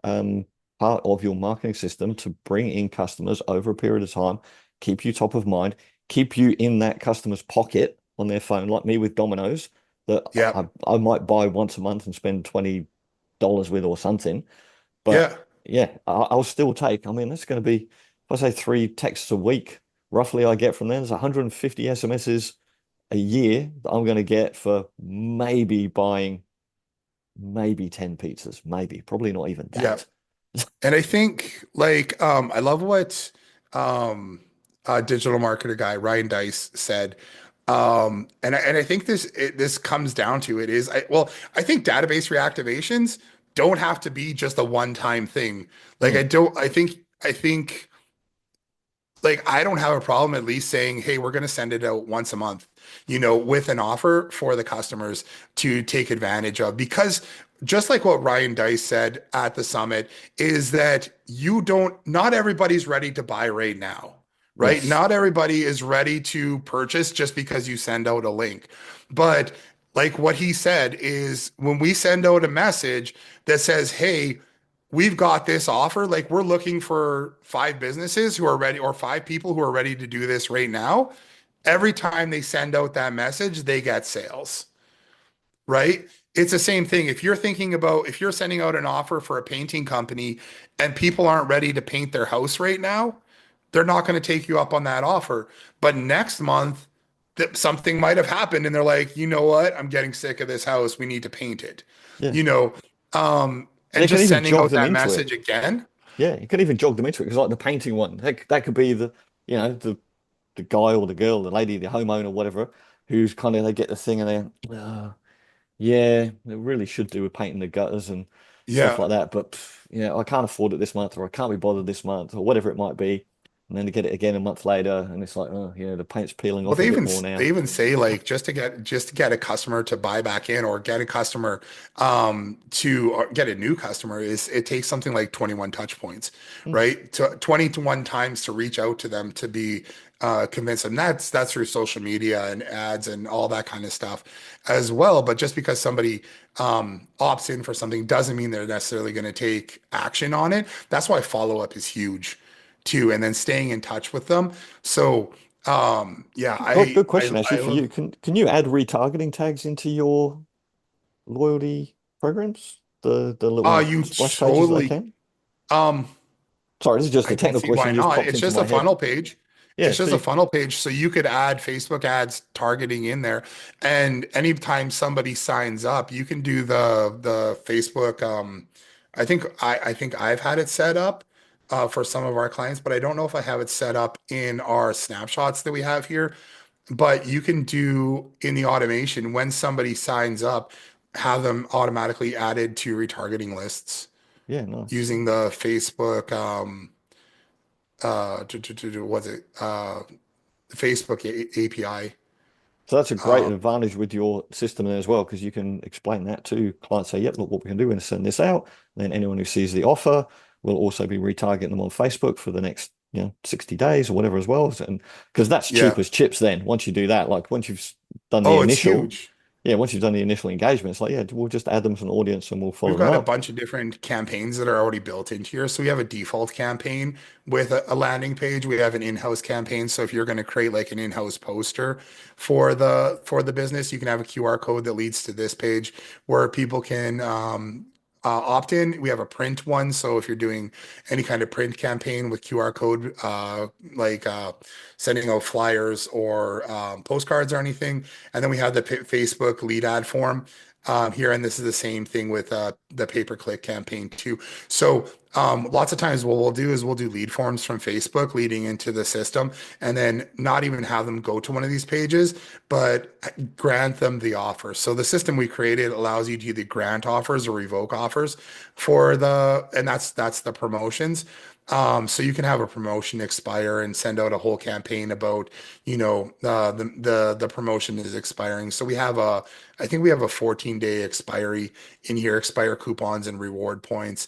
um, part of your marketing system to bring in customers over a period of time, keep you top of mind, keep you in that customer's pocket on their phone, like me with Domino's, that Yeah. I might buy once a month and spend $20 with or something. But Yeah. yeah, I'll still take. I mean, that's going to be, if I say 3 texts a week, roughly I get from them. There's 150 SMSs a year that I'm going to get for maybe buying maybe 10 pizzas, maybe, probably not even Yeah. that. And I think like I love what um digital marketer guy Ryan Dice said. And I think this comes down to it is I think database reactivations don't have to be just a one-time thing. Like Mm, I think like I don't have a problem at least saying, hey, we're going to send it out once a month, with an offer for the customers to take advantage of. Because just like what Ryan Dice said at the summit, is that not everybody's ready to buy right now, right? yes. Not everybody is ready to purchase just because you send out a link. But like what he said is when we send out a message that says, hey, we've got this offer. Like we're looking for 5 businesses who are ready or 5 people who are ready to do this right now. Every time they send out that message, they get sales, right? It's the same thing. If you're sending out an offer for a painting company and people aren't ready to paint their house right now, they're not going to take you up on that offer. But next month, that something might have happened and they're like, you know what? I'm getting sick of this house. We need to paint it. Yeah. You know, um, And and it can just even sending jog out them that into it. message again. Yeah, you can even jog them into it because, like the painting one, that could be the guy or the girl, the lady, the homeowner, whatever, who's kind of they get the thing and yeah, they really should do with painting the gutters and stuff Yeah. like that. But I can't afford it this month, or I can't be bothered this month, or whatever it might be. And then they get it again a month later, and it's like, oh, yeah, the paint's peeling Well, off a bit more they now. even say like just to get a customer to buy back in or get a customer to or get a new customer is it takes something like 21 touch points, Mm, right? To 21 times to reach out to them to be convinced them. That's through social media and ads and all that kind of stuff as well. But just because somebody opts in for something doesn't mean they're necessarily going to take action on it. That's why follow-up is huge too, and then staying in touch with them. So yeah, good I question, actually, I for you. love Can you add retargeting tags into your loyalty programs? The little you splash pages that they totally can? um Sorry, this is just I a don't technical see why question just not. popped It's into just a my head. funnel page. Yeah, It's so just a funnel page. So you could add Facebook ads targeting in there. And anytime somebody signs up, you can do the Facebook I think I've had it set up for some of our clients, but I don't know if I have it set up in our snapshots that we have here. But you can do in the automation when somebody signs up, have them automatically added to retargeting lists yeah, nice. using the Facebook was it Facebook API. So that's a great Um, advantage with your system there as well, because you can explain that to clients. Say, yep, look, what we can do, we're going to send this out. Then anyone who sees the offer will also be retargeting them on Facebook for the next, 60 days or whatever as well. And because that's cheap yeah. as chips then, once you do that, like once you've done the Oh, it's initial, huge. yeah, once you've done the initial engagement, it's like, yeah, we'll just add them to an audience and we'll We've follow them got a up. bunch of different campaigns that are already built into here. So we have a default campaign with a landing page. We have an in-house campaign. So if you're going to create like an in-house poster for the business, you can have a QR code that leads to this page where people can opt in. We have a print one. So if you're doing any kind of print campaign with QR code, like sending out flyers or postcards or anything, and then we have the Facebook lead ad form here, and this is the same thing with the pay-per-click campaign too. So lots of times what we'll do is we'll do lead forms from Facebook leading into the system, and then not even have them go to one of these pages, but grant them the offer. So the system we created allows you to either grant offers or revoke offers and that's the promotions. So you can have a promotion expire and send out a whole campaign about, the promotion is expiring. So I think we have a 14-day expiry in here, expire coupons and reward points,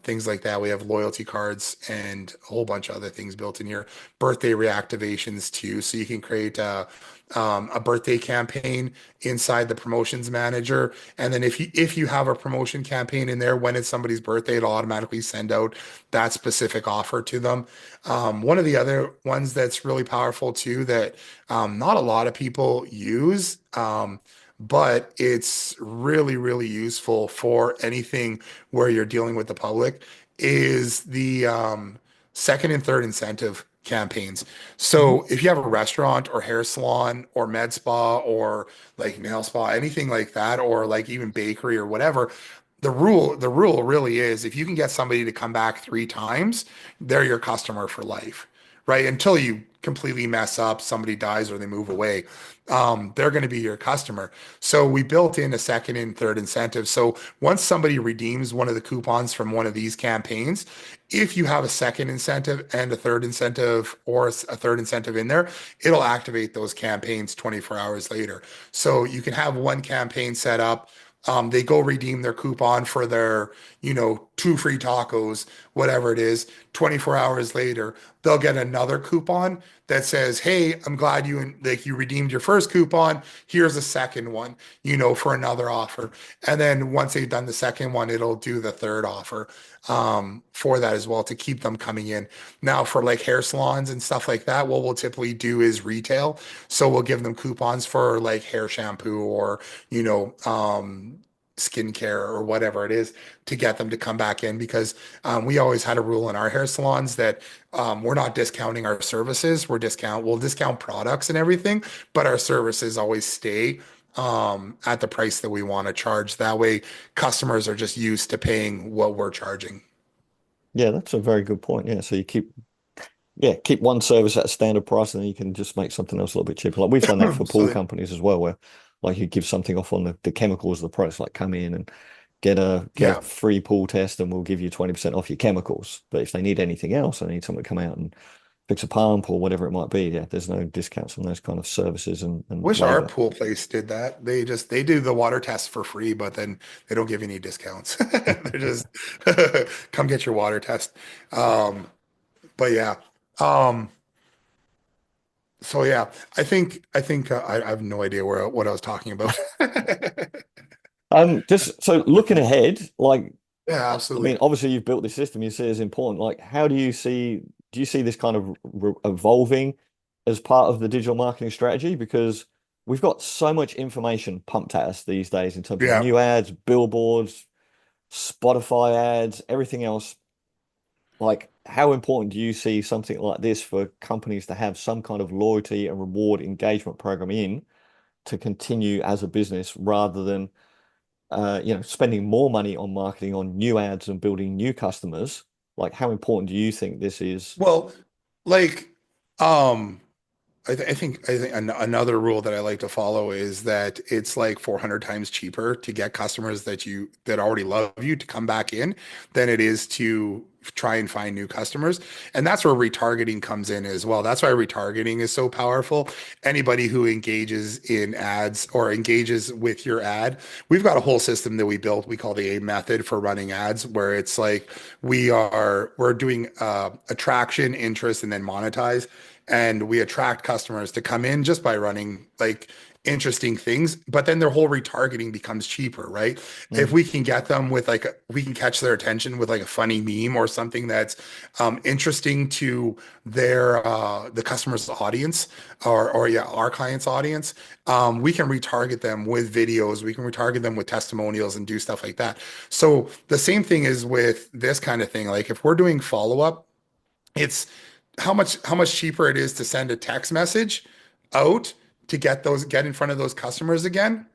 things like that. We have loyalty cards and a whole bunch of other things built in here. Birthday reactivations too. So you can create a birthday campaign inside the promotions manager. And then if you have a promotion campaign in there, when it's somebody's birthday, it'll automatically send out that specific offer to them. One of the other ones that's really powerful too that not a lot of people use, but it's really, really useful for anything where you're dealing with the public, is the second and third incentive campaigns. Mhm. So if you have a restaurant or hair salon or med spa or like nail spa, anything like that, or like even bakery or whatever, the rule really is if you can get somebody to come back 3 times, they're your customer for life, right? Until you completely mess up, somebody dies or they move away. They're going to be your customer. So we built in a second and third incentive. So once somebody redeems one of the coupons from one of these campaigns, if you have a second incentive and a third incentive or a third incentive in there, it'll activate those campaigns 24 hours later. So you can have one campaign set up. They go redeem their coupon for their, 2 free tacos, whatever it is. 24 hours later, they'll get another coupon that says, "Hey, I'm glad you redeemed your first coupon. Here's a second one, for another offer." And then once they've done the second one, it'll do the third offer for that as well to keep them coming in. Now, for like hair salons and stuff like that, what we'll typically do is retail. So we'll give them coupons for like hair shampoo or, you know, um, skincare or whatever it is to get them to come back in because we always had a rule in our hair salons that we're not discounting our services. We'll discount products and everything, but our services always stay at the price that we want to charge. That way, customers are just used to paying what we're charging. Yeah, that's a very good point. Yeah, so you keep one service at a standard price, and then you can just make something else a little bit cheaper. Like we've done that for So pool companies as well, where like you give something off on the chemicals of the products, like come in and get a yeah, free pool test, and we'll give you 20% off your chemicals. But if they need anything else, they need someone to come out and fix a pump or whatever it might be. Yeah, there's no discounts on those kind of services and wish our labor. pool place did that. They do the water test for free, but then they don't give you any discounts. They're just come get your water test. Um, but yeah. Um, so yeah, I have no idea what I was talking about. Just so looking ahead, like Yeah, I mean, absolutely. obviously you've built this system, you see it as important. Like, how do you see this kind of evolving as part of the digital marketing strategy? Because we've got so much information pumped at us these days in terms of Yeah. new ads, billboards, Spotify ads, everything else. Like, how important do you see something like this for companies to have some kind of loyalty and reward engagement program in to continue as a business rather than spending more money on marketing on new ads and building new customers? Like, how important do you think this is? Well, like, um, I think another rule that I like to follow is that it's like 400 times cheaper to get customers that already love you to come back in than it is to try and find new customers. And that's where retargeting comes in as well. That's why retargeting is so powerful. Anybody who engages in ads or engages with your ad, we've got a whole system that we built. We call the A method for running ads, where it's like we're doing attraction, interest, and then monetize, and we attract customers to come in just by running like interesting things, but then their whole retargeting becomes cheaper, right? If Mm, we can get them with we can catch their attention with like a funny meme or something that's interesting to the customer's audience, or yeah, our client's audience, we can retarget them with videos, we can retarget them with testimonials and do stuff like that. So the same thing is with this kind of thing. Like if we're doing follow-up, it's how much cheaper it is to send a text message out to get in front of those customers again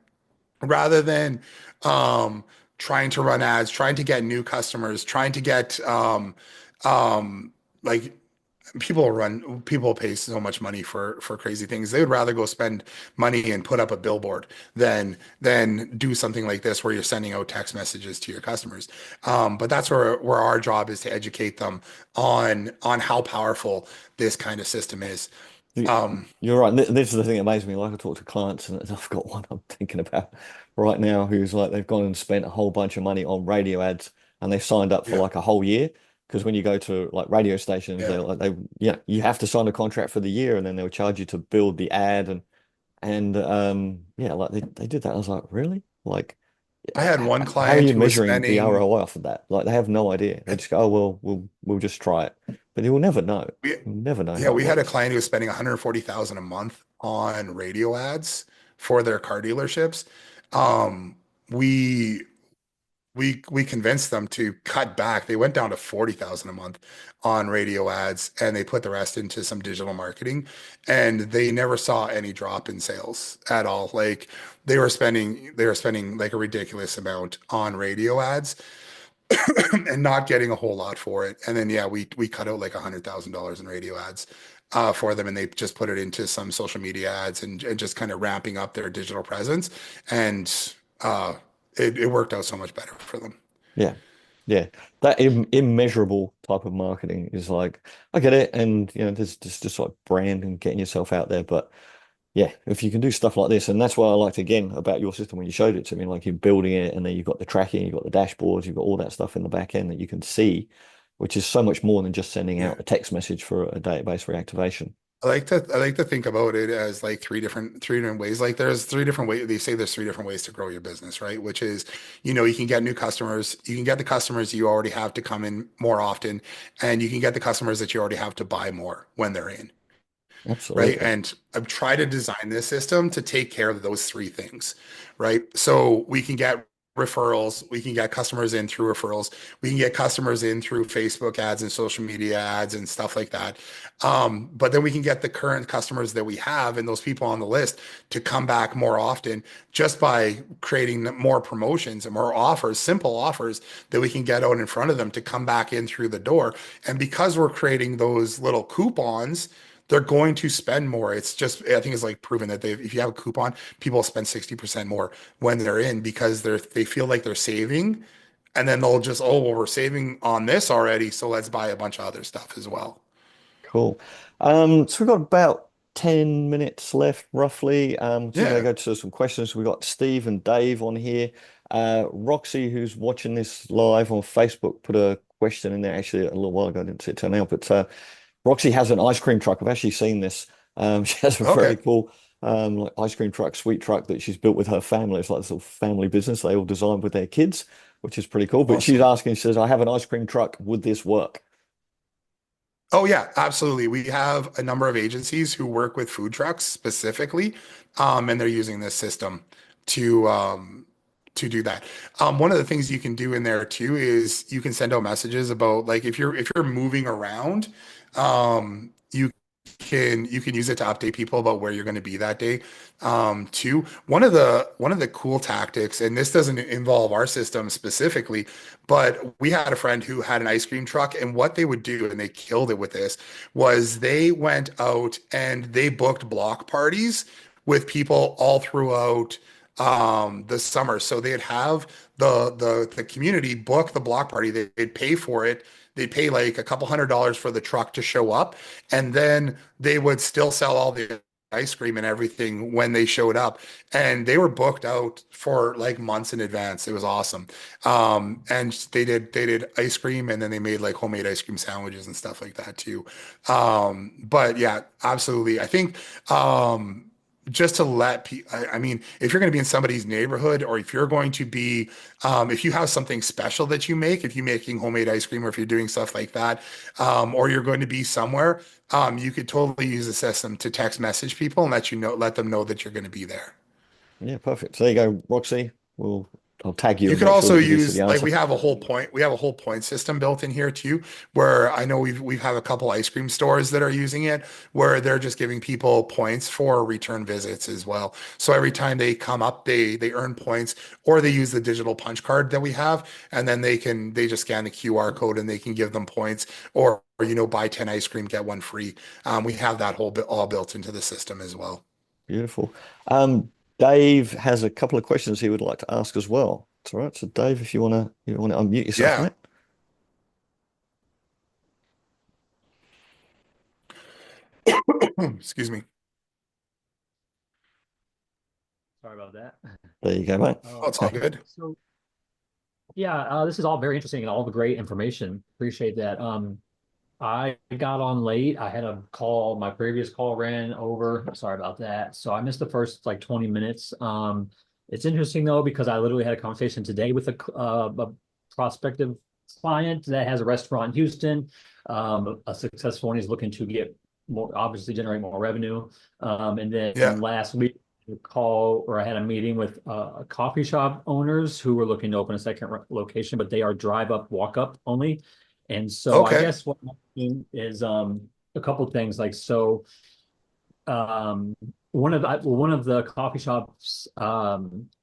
rather than um, trying to run ads, trying to get new customers, trying to get like people pay so much money for crazy things. They would rather go spend money and put up a billboard than do something like this where you're sending out text messages to your customers. But that's where our job is to educate them on how powerful this kind of system is. You- Um, You're right. This is the thing that amazes me. Like I talk to clients, and I've got one I'm thinking about right now who's like they've gone and spent a whole bunch of money on radio ads, and they've signed up for yeah, like a whole year. Because when you go to like radio stations, they're yeah. like yeah, you have to sign a contract for the year, and then they'll charge you to build the ad, and yeah, like they did that. I was like, really? Like, I had one how are client you who was measuring the spending. ROI off of that? Like, they have no idea. They just go, oh well, we'll just try it, but you'll never know. We, You'll never know yeah, how it we had a works. client who was spending 140,000 a month on radio ads for their car dealerships. Um, we we convinced them to cut back. They went down to 40,000 a month on radio ads and they put the rest into some digital marketing and they never saw any drop in sales at all. Like they were spending like a ridiculous amount on radio ads and not getting a whole lot for it. And then yeah, we cut out like $100,000 in radio ads for them, and they just put it into some social media ads and just kind of ramping up their digital presence, and it worked out so much better for them. Yeah. Yeah. That immeasurable type of marketing is like, I get it. And, there's just like brand and getting yourself out there. But yeah, if you can do stuff like this, and that's why I liked again about your system when you showed it to me, like you're building it and then you've got the tracking, you've got the dashboards, you've got all that stuff in the back end that you can see, which is so much more than just sending Yeah. out a text message for a database reactivation. I like to think about it as like three different ways. Like there's three different ways. They say there's three different ways to grow your business, right? Which is, you can get new customers, you can get the customers you already have to come in more often, and you can get the customers that you already have to buy more when they're in, right? Absolutely. And I've tried to design this system to take care of those three things, right? So we can get referrals, we can get customers in through referrals, we can get customers in through Facebook ads and social media ads and stuff like that. But then we can get the current customers that we have and those people on the list to come back more often just by creating more promotions and more offers, simple offers that we can get out in front of them to come back in through the door. And because we're creating those little coupons, they're going to spend more. It's just, I think it's like proven that if you have a coupon, people spend 60% more when they're in because they feel like they're saving. And then they'll just, oh, well, we're saving on this already. So let's buy a bunch of other stuff as well. Cool. So we've got about 10 minutes left, roughly. Just going to Yeah. go to some questions. We've got Steve and Dave on here. Roxy, who's watching this live on Facebook, put a question in there actually a little while ago. I didn't see it turn out, but Roxy has an ice cream truck. I've actually seen this. She has a very Okay. cool like ice cream truck, sweet truck that she's built with her family. It's like this little family business they all designed with their kids, which is pretty cool. But she's Awesome. asking, she says, I have an ice cream truck. Would this work? Oh yeah, absolutely. We have a number of agencies who work with food trucks specifically, and they're using this system to um, to do that. One of the things you can do in there too is you can send out messages about like if you're moving around, you can use it to update people about where you're going to be that day. Too, one of the cool tactics, and this doesn't involve our system specifically, but we had a friend who had an ice cream truck, and what they would do, and they killed it with this, was they went out and they booked block parties with people all throughout the summer. So they'd have the community book the block party. They'd pay for it. They'd pay like a couple $100 for the truck to show up, and then they would still sell all the ice cream and everything when they showed up. And they were booked out for like months in advance. It was awesome. And they did ice cream, and then they made like homemade ice cream sandwiches and stuff like that too. But yeah, absolutely. I think just to let people, I mean, if you're going to be in somebody's neighborhood, or if you're going to be, if you have something special that you make, if you're making homemade ice cream, or if you're doing stuff like that, or you're going to be somewhere, you could totally use the system to text message people and let them know that you're going to be there. Yeah, perfect. So there you go, Roxy. We'll I'll tag you You and could make sure also that you get to use the like answer. we have a whole point system built in here too, where I know we have a couple ice cream stores that are using it, where they're just giving people points for return visits as well. So every time they come up, they earn points, or they use the digital punch card that we have, and then they just scan the QR code and they can give them points, or buy 10 ice cream, get one free. We have that whole bit all built into the system as well. Beautiful. Dave has a couple of questions he would like to ask as well. It's all right. So Dave, if you want to unmute yourself, Yeah. mate. Excuse me. Sorry about that. There you go, mate. Oh, it's all good. So yeah, this is all very interesting and all the great information. Appreciate that. I got on late. I had a call, my previous call ran over. Sorry about that. So I missed the first like 20 minutes. It's interesting though, because I literally had a conversation today with a prospective client that has a restaurant in Houston. A successful one. He's looking to get more, obviously generate more revenue. And then Yeah. last week, call or I had a meeting with coffee shop owners who were looking to open a second location, but they are drive up, walk up only. And so I Okay. guess what I'm thinking is a couple of things like so um one of the coffee shops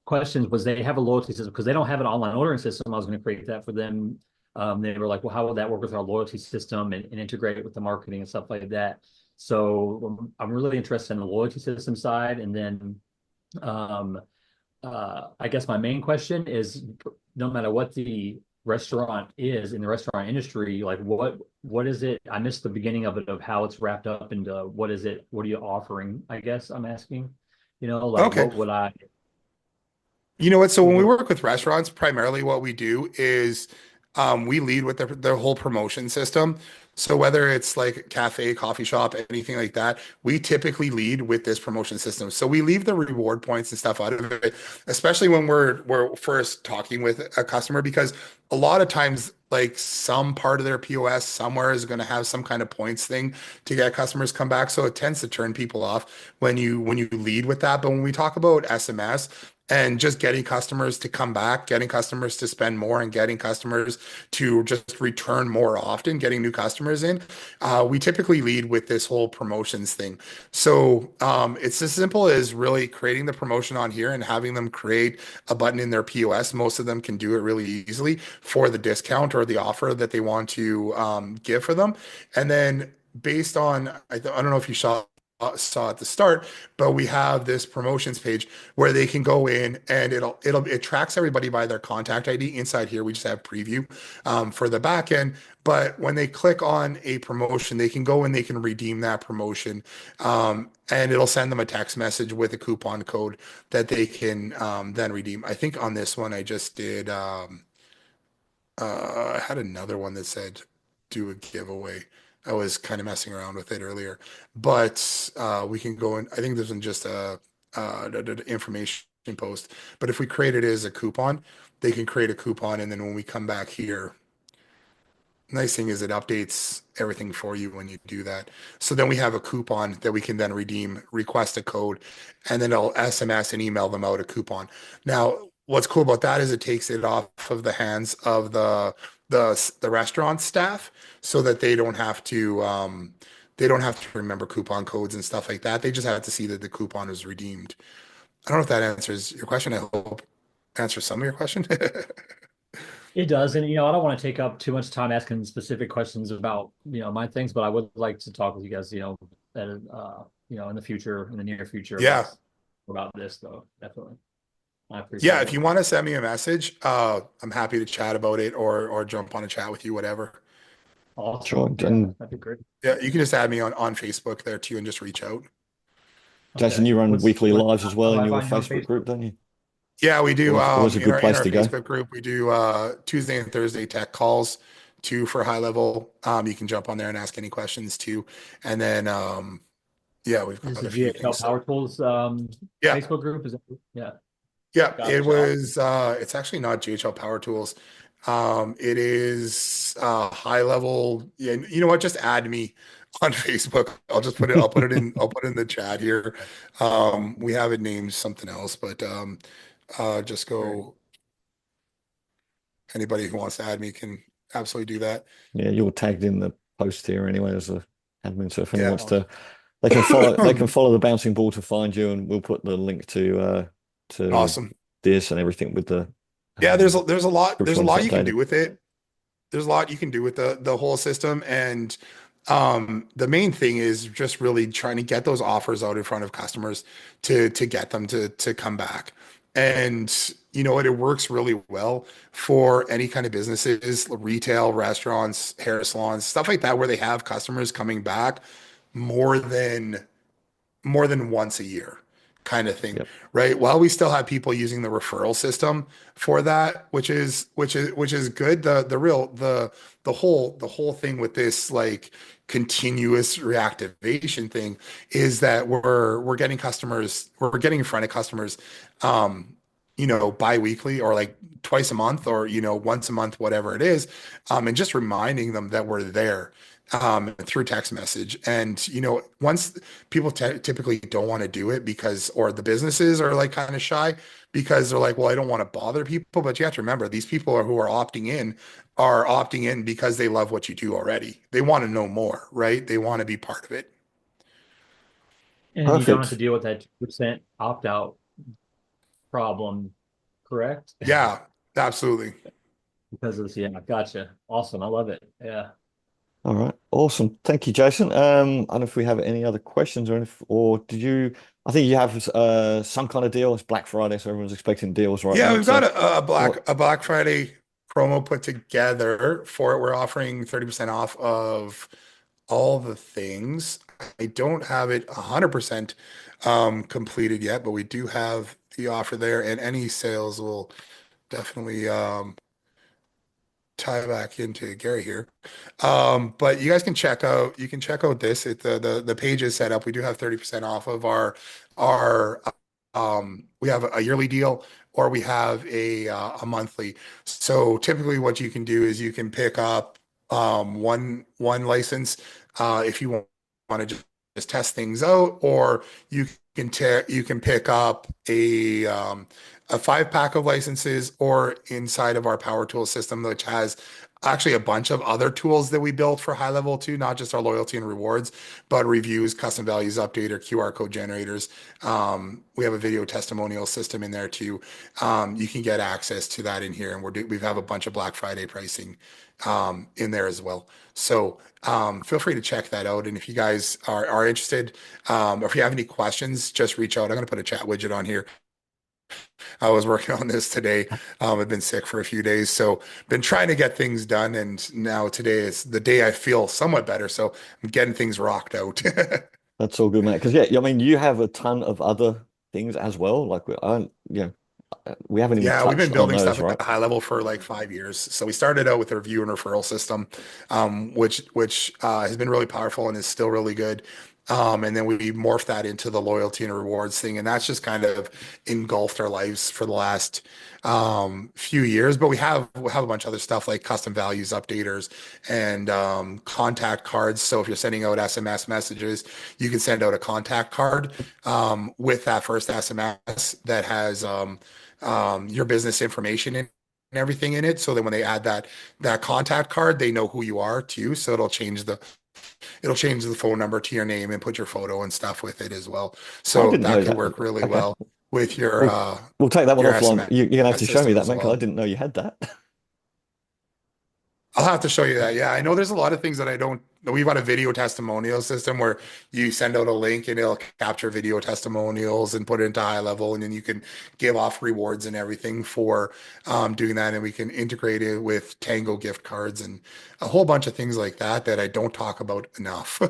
questions was they have a loyalty system because they don't have an online ordering system. I was going to create that for them. They were like, well, how would that work with our loyalty system and integrate it with the marketing and stuff like that? So I'm really interested in the loyalty system side. And then um I guess my main question is no matter what the restaurant is in the restaurant industry, like what is it? I missed the beginning of it of how it's wrapped up into what is it? What are you offering? I guess I'm asking, like Okay. what would I You know what? So when we what work with restaurants, primarily what we do is we lead with their whole promotion system. So whether it's like cafe, coffee shop, anything like that, we typically lead with this promotion system. So we leave the reward points and stuff out of it, especially when we're first talking with a customer, because a lot of times like some part of their POS somewhere is going to have some kind of points thing to get customers come back. So it tends to turn people off when you lead with that. But when we talk about SMS, and just getting customers to come back, getting customers to spend more, and getting customers to just return more often, getting new customers in. We typically lead with this whole promotions thing. So it's as simple as really creating the promotion on here and having them create a button in their POS. Most of them can do it really easily for the discount or the offer that they want to give for them. And then based on, I don't know if you saw at the start, but we have this promotions page where they can go in and it tracks everybody by their contact ID. Inside here, we just have preview for the back end. But when they click on a promotion, they can go and they can redeem that promotion, and it'll send them a text message with a coupon code that they can then redeem. I think on this one, I just did. I had another one that said do a giveaway. I was kind of messing around with it earlier, but we can go in. I think there's just the information post. But if we create it as a coupon, they can create a coupon, and then when we come back here, nice thing is it updates everything for you when you do that. So then we have a coupon that we can then redeem, request a code, and then it'll SMS and email them out a coupon. Now, what's cool about that is it takes it off of the hands of the restaurant staff so that they don't have to remember coupon codes and stuff like that. They just have to see that the coupon is redeemed. I don't know if that answers your question. I hope answers some of your question. it does. And I don't want to take up too much time asking specific questions about, my things, but I would like to talk with you guys, that in the future, in the near future Yeah. about this though. Definitely. I Yeah, appreciate if it. you want to send me a message, I'm happy to chat about it or jump on a chat with you, whatever. Awesome. Sure. Yeah, And that'd be great. Yeah, you can just add me on Facebook there too and just reach out. Jason, Okay. you run weekly What, lives as how well do in I your find you on Facebook group, Facebook? don't you? Yeah, we do Always a in good our place to go. Facebook group, we do Tuesday and Thursday tech calls too for high level. You can jump on there and ask any questions too. And then yeah, we've Is this got a a few GHL things. So Power Tools yeah, Facebook group? Is that yeah, yeah, it gotcha. was it's actually not GHL Power Tools. It is high level. Yeah, you know what? Just add me on Facebook. I'll put it in the chat here. We have it named something else, but just Great. go. Anybody who wants to add me can absolutely do that. Yeah, you're tagged in the post here anyway as a admin. So if anyone Yeah. wants Awesome. to, they can follow the bouncing ball to find you, and we'll put the link to Awesome. this and everything with the Yeah, um, there's description a when it's lot you can updated. do with it. There's a lot you can do with the whole system, and the main thing is just really trying to get those offers out in front of customers to get them to come back. And you know what, it works really well for any kind of businesses, retail, restaurants, hair salons, stuff like that, where they have customers coming back more than once a year kind of thing, Yep. right? While we still have people using the referral system for that, which is good. The whole thing with this like continuous reactivation thing is that we're getting in front of customers bi-weekly or like twice a month or once a month, whatever it is, and just reminding them that we're there through text message. And once people typically don't want to do it because, or the businesses are like kind of shy because they're like, well, I don't want to bother people. But you have to remember, these people who are opting in because they love what you do already. They want to know more, right? They want to be part of it. And you don't have to Perfect. deal with that 2% opt-out problem, correct? Yeah, absolutely. Because of this, yeah, gotcha. Awesome. I love it. Yeah. All right. Awesome. Thank you, Jason. I don't know if we have any other questions or did you, I think you have some kind of deal. It's Black Friday, so everyone's expecting deals right Yeah, now. we've got So what a Black Friday promo put together for it. We're offering 30% off of all the things. I don't have it 100% completed yet, but we do have the offer there, and any sales will definitely tie back into Gary here. But you can check out this. The page is set up. We do have 30% off of our we have a yearly deal or we have a monthly. So typically what you can do is you can pick up one license if you want to just test things out, or you can pick up a 5 pack of licenses, or inside of our Power Tool system, which has actually a bunch of other tools that we built for high level too, not just our loyalty and rewards, but reviews, custom values updater, QR code generators. We have a video testimonial system in there too. You can get access to that in here, and we have a bunch of Black Friday pricing in there as well. So feel free to check that out. And if you guys are interested, or if you have any questions, just reach out. I'm going to put a chat widget on here. I was working on this today. I've been sick for a few days, so been trying to get things done. And now today is the day I feel somewhat better, so I'm getting things rocked out. that's all good, mate. Because yeah, I mean, you have a ton of other things as well. Like we haven't even Yeah, we've been touched on building those, stuff right? at a high level for like 5 years. So we started out with a review and referral system, which has been really powerful and is still really good. And then we morphed that into the loyalty and rewards thing, and that's just kind of engulfed our lives for the last few years. But we have a bunch of other stuff like custom values updaters and contact cards. So if you're sending out SMS messages, you can send out a contact card with that first SMS that has your business information in and everything in it. So that when they add that contact card, they know who you are too. So it'll change the phone number to your name and put your photo and stuff with it as well. I So didn't that know could that. work really Okay. well with We'll take that one your offline. You're gonna have SMS to show me system that, as man, because I well. didn't know you had that. I'll have to show you that. Yeah, I know there's a lot of things that I don't. We've got a video testimonial system where you send out a link and it'll capture video testimonials and put it into high level, and then you can give off rewards and everything for doing that. And we can integrate it with Tango gift cards and a whole bunch of things like that that I don't talk about enough.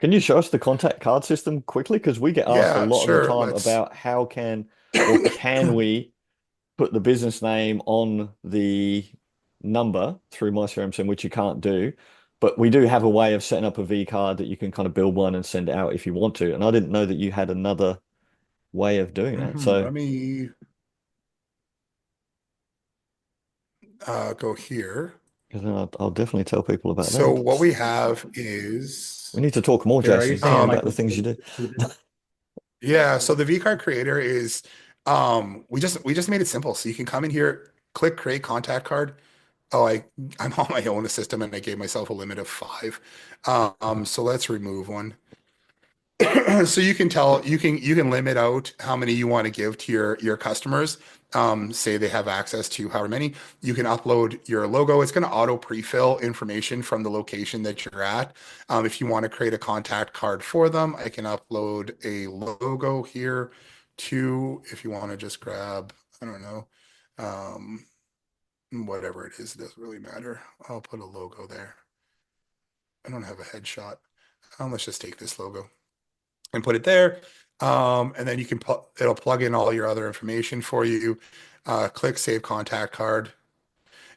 Can you show us the contact card system quickly? Because we get asked a Yeah, lot of the sure. time Let's. about how can we put the business name on the number through my CRM, which you can't do. But we do have a way of setting up a V card that you can kind of build one and send it out if you want to. And I didn't know that you had another way of doing that. So, Let me go here. 'cause then I'll definitely tell people about So that. what we have We is need to talk more, Here, are you Jason. Tell me saying um, like about the things you do. yeah, so the vCard creator is we just made it simple. So you can come in here, click create contact card. Oh, I'm on my own system and I gave myself a limit of five. So let's remove one. So you can limit out how many you want to give to your customers. Say they have access to however many. You can upload your logo. It's going to auto pre-fill information from the location that you're at. If you want to create a contact card for them, I can upload a logo here too. If you want to just grab, I don't know, um, whatever it is, it doesn't really matter. I'll put a logo there. I don't have a headshot. Let's just take this logo and put it there. And then it'll plug in all your other information for you. Click Save Contact Card.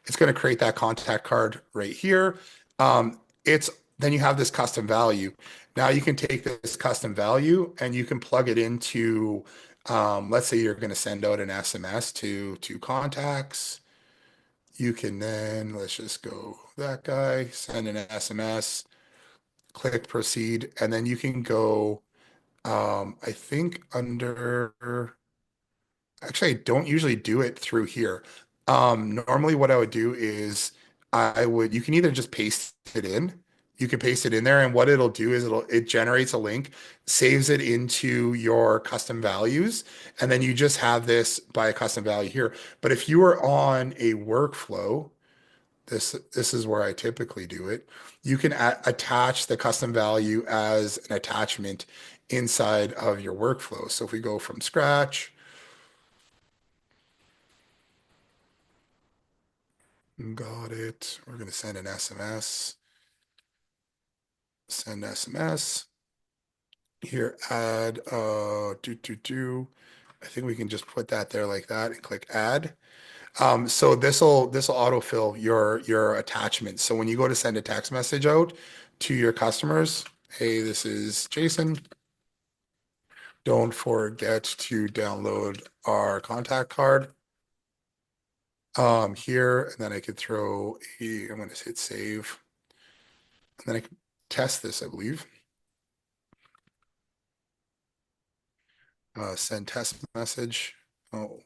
It's going to create that contact card right here. It's Then you have this custom value. Now you can take this custom value and you can plug it into, let's say you're going to send out an SMS to contacts. You can then, let's just go that guy, send an SMS, click proceed, and then you can go, I think actually, I don't usually do it through here. Normally what I would do is you can either just paste it in. You can paste it in there, and what it'll do is it generates a link, saves it into your custom values, and then you just have this by a custom value here. But if you are on a workflow, this is where I typically do it. You can attach the custom value as an attachment inside of your workflow. So if we go from scratch, got it. We're going to send an SMS, send SMS here, add, I think we can just put that there like that and click add. So this will autofill your attachment. So when you go to send a text message out to your customers, hey, this is Jason. Don't forget to download our contact card here, and then I could I'm going to hit save, and then I can test this, I believe. Send test message. Oh,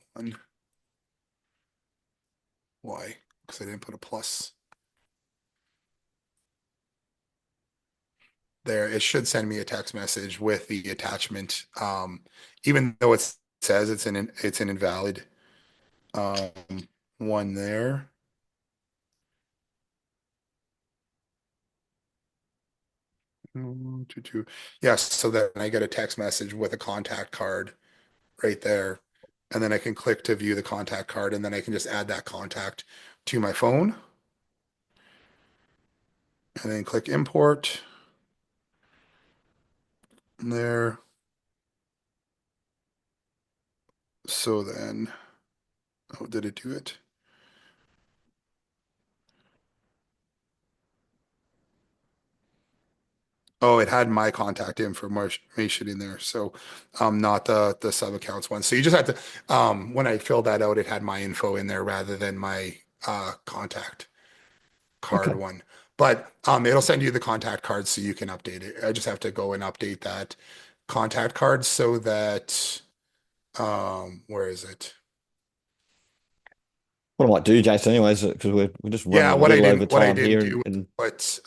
why? Because I didn't put a plus. There, it should send me a text message with the attachment, even though it says it's an invalid um, one there. Yes, so then I get a text message with a contact card right there, and then I can click to view the contact card, and then I can just add that contact to my phone, and then click import there. So then, oh, did it do it? Oh, it had my contact information in there. So not the sub accounts one. So you just had to when I filled that out, it had my info in there rather than my contact card Okay. one. But it'll send you the contact card so you can update it. I just have to go and update that contact card so that where is it? What I might do, Jason, anyways, because we're just Yeah, running a little over what I time didn't here, do and was put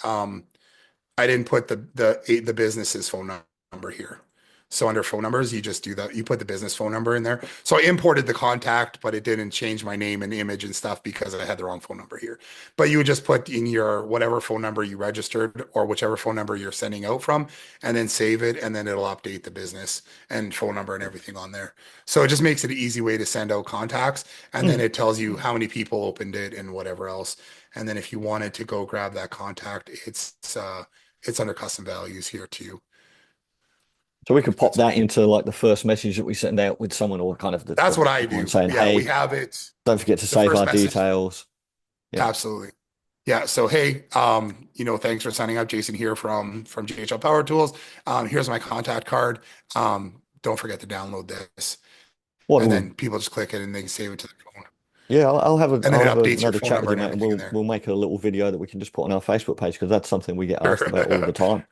I didn't put the business's phone number here. So under phone numbers, you just do that. You put the business phone number in there. So I imported the contact, but it didn't change my name and image and stuff because I had the wrong phone number here. But you would just put in your whatever phone number you registered or whichever phone number you're sending out from, and then save it, and then it'll update the business and phone number and everything on there. So it just makes it an easy way to send out contacts, and then mm. it tells you how many people opened it and whatever else. And then if you wanted to go grab that contact, it's under custom values here too. So we could If pop that's that into like the first message that we send out with someone, or kind of That's the what I one do. saying, Yeah, we "Hey, have it. don't forget to The save first our message, details." Yeah. absolutely. Yeah. So hey, thanks for signing up. Jason here from JHL Power Tools. Here's my contact card. Don't forget to download this. What And we'll then people just click it and they save it to their phone. Yeah, And then I'll it have updates your another phone chat with number you, and mate, and everything in there. we'll make a little video that we can just put on our Facebook page because that's something we get asked about all the Sure. time.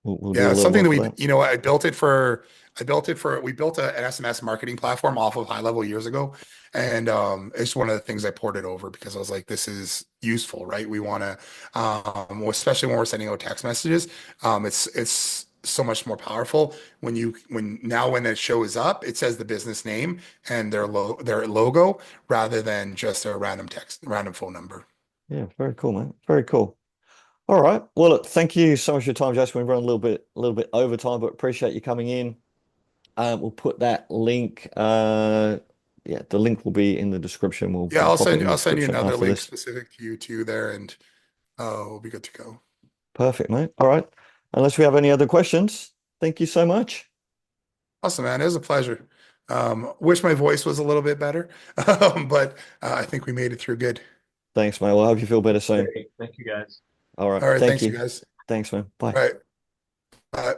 We'll do Yeah, a it's little something one that for that. I built it for We built an SMS marketing platform off of High Level years ago. And it's one of the things I ported over because I was like, this is useful, right? We want to, especially when we're sending out text messages, it's so much more powerful when it shows up, it says the business name and their logo rather than just a random phone number. Yeah, very cool, man. Very cool. All right. Well, look, thank you so much for your time, Jason. We've run a little bit over time, but appreciate you coming in. We'll put that link. Yeah, the link will be in the description. Yeah, We'll pop it in the I'll send you description another after link this. specific to you too there, and we'll be good to go. Perfect, mate. All right. Unless we have any other questions, thank you so much. Awesome, man. It was a pleasure. Wish my voice was a little bit better, but I think we made it through good. Thanks, mate. Well, I hope you feel better soon. Great. Thank you, guys. All right. All right, Thank thanks, you you. guys. Thanks, man. Bye. All right, bye.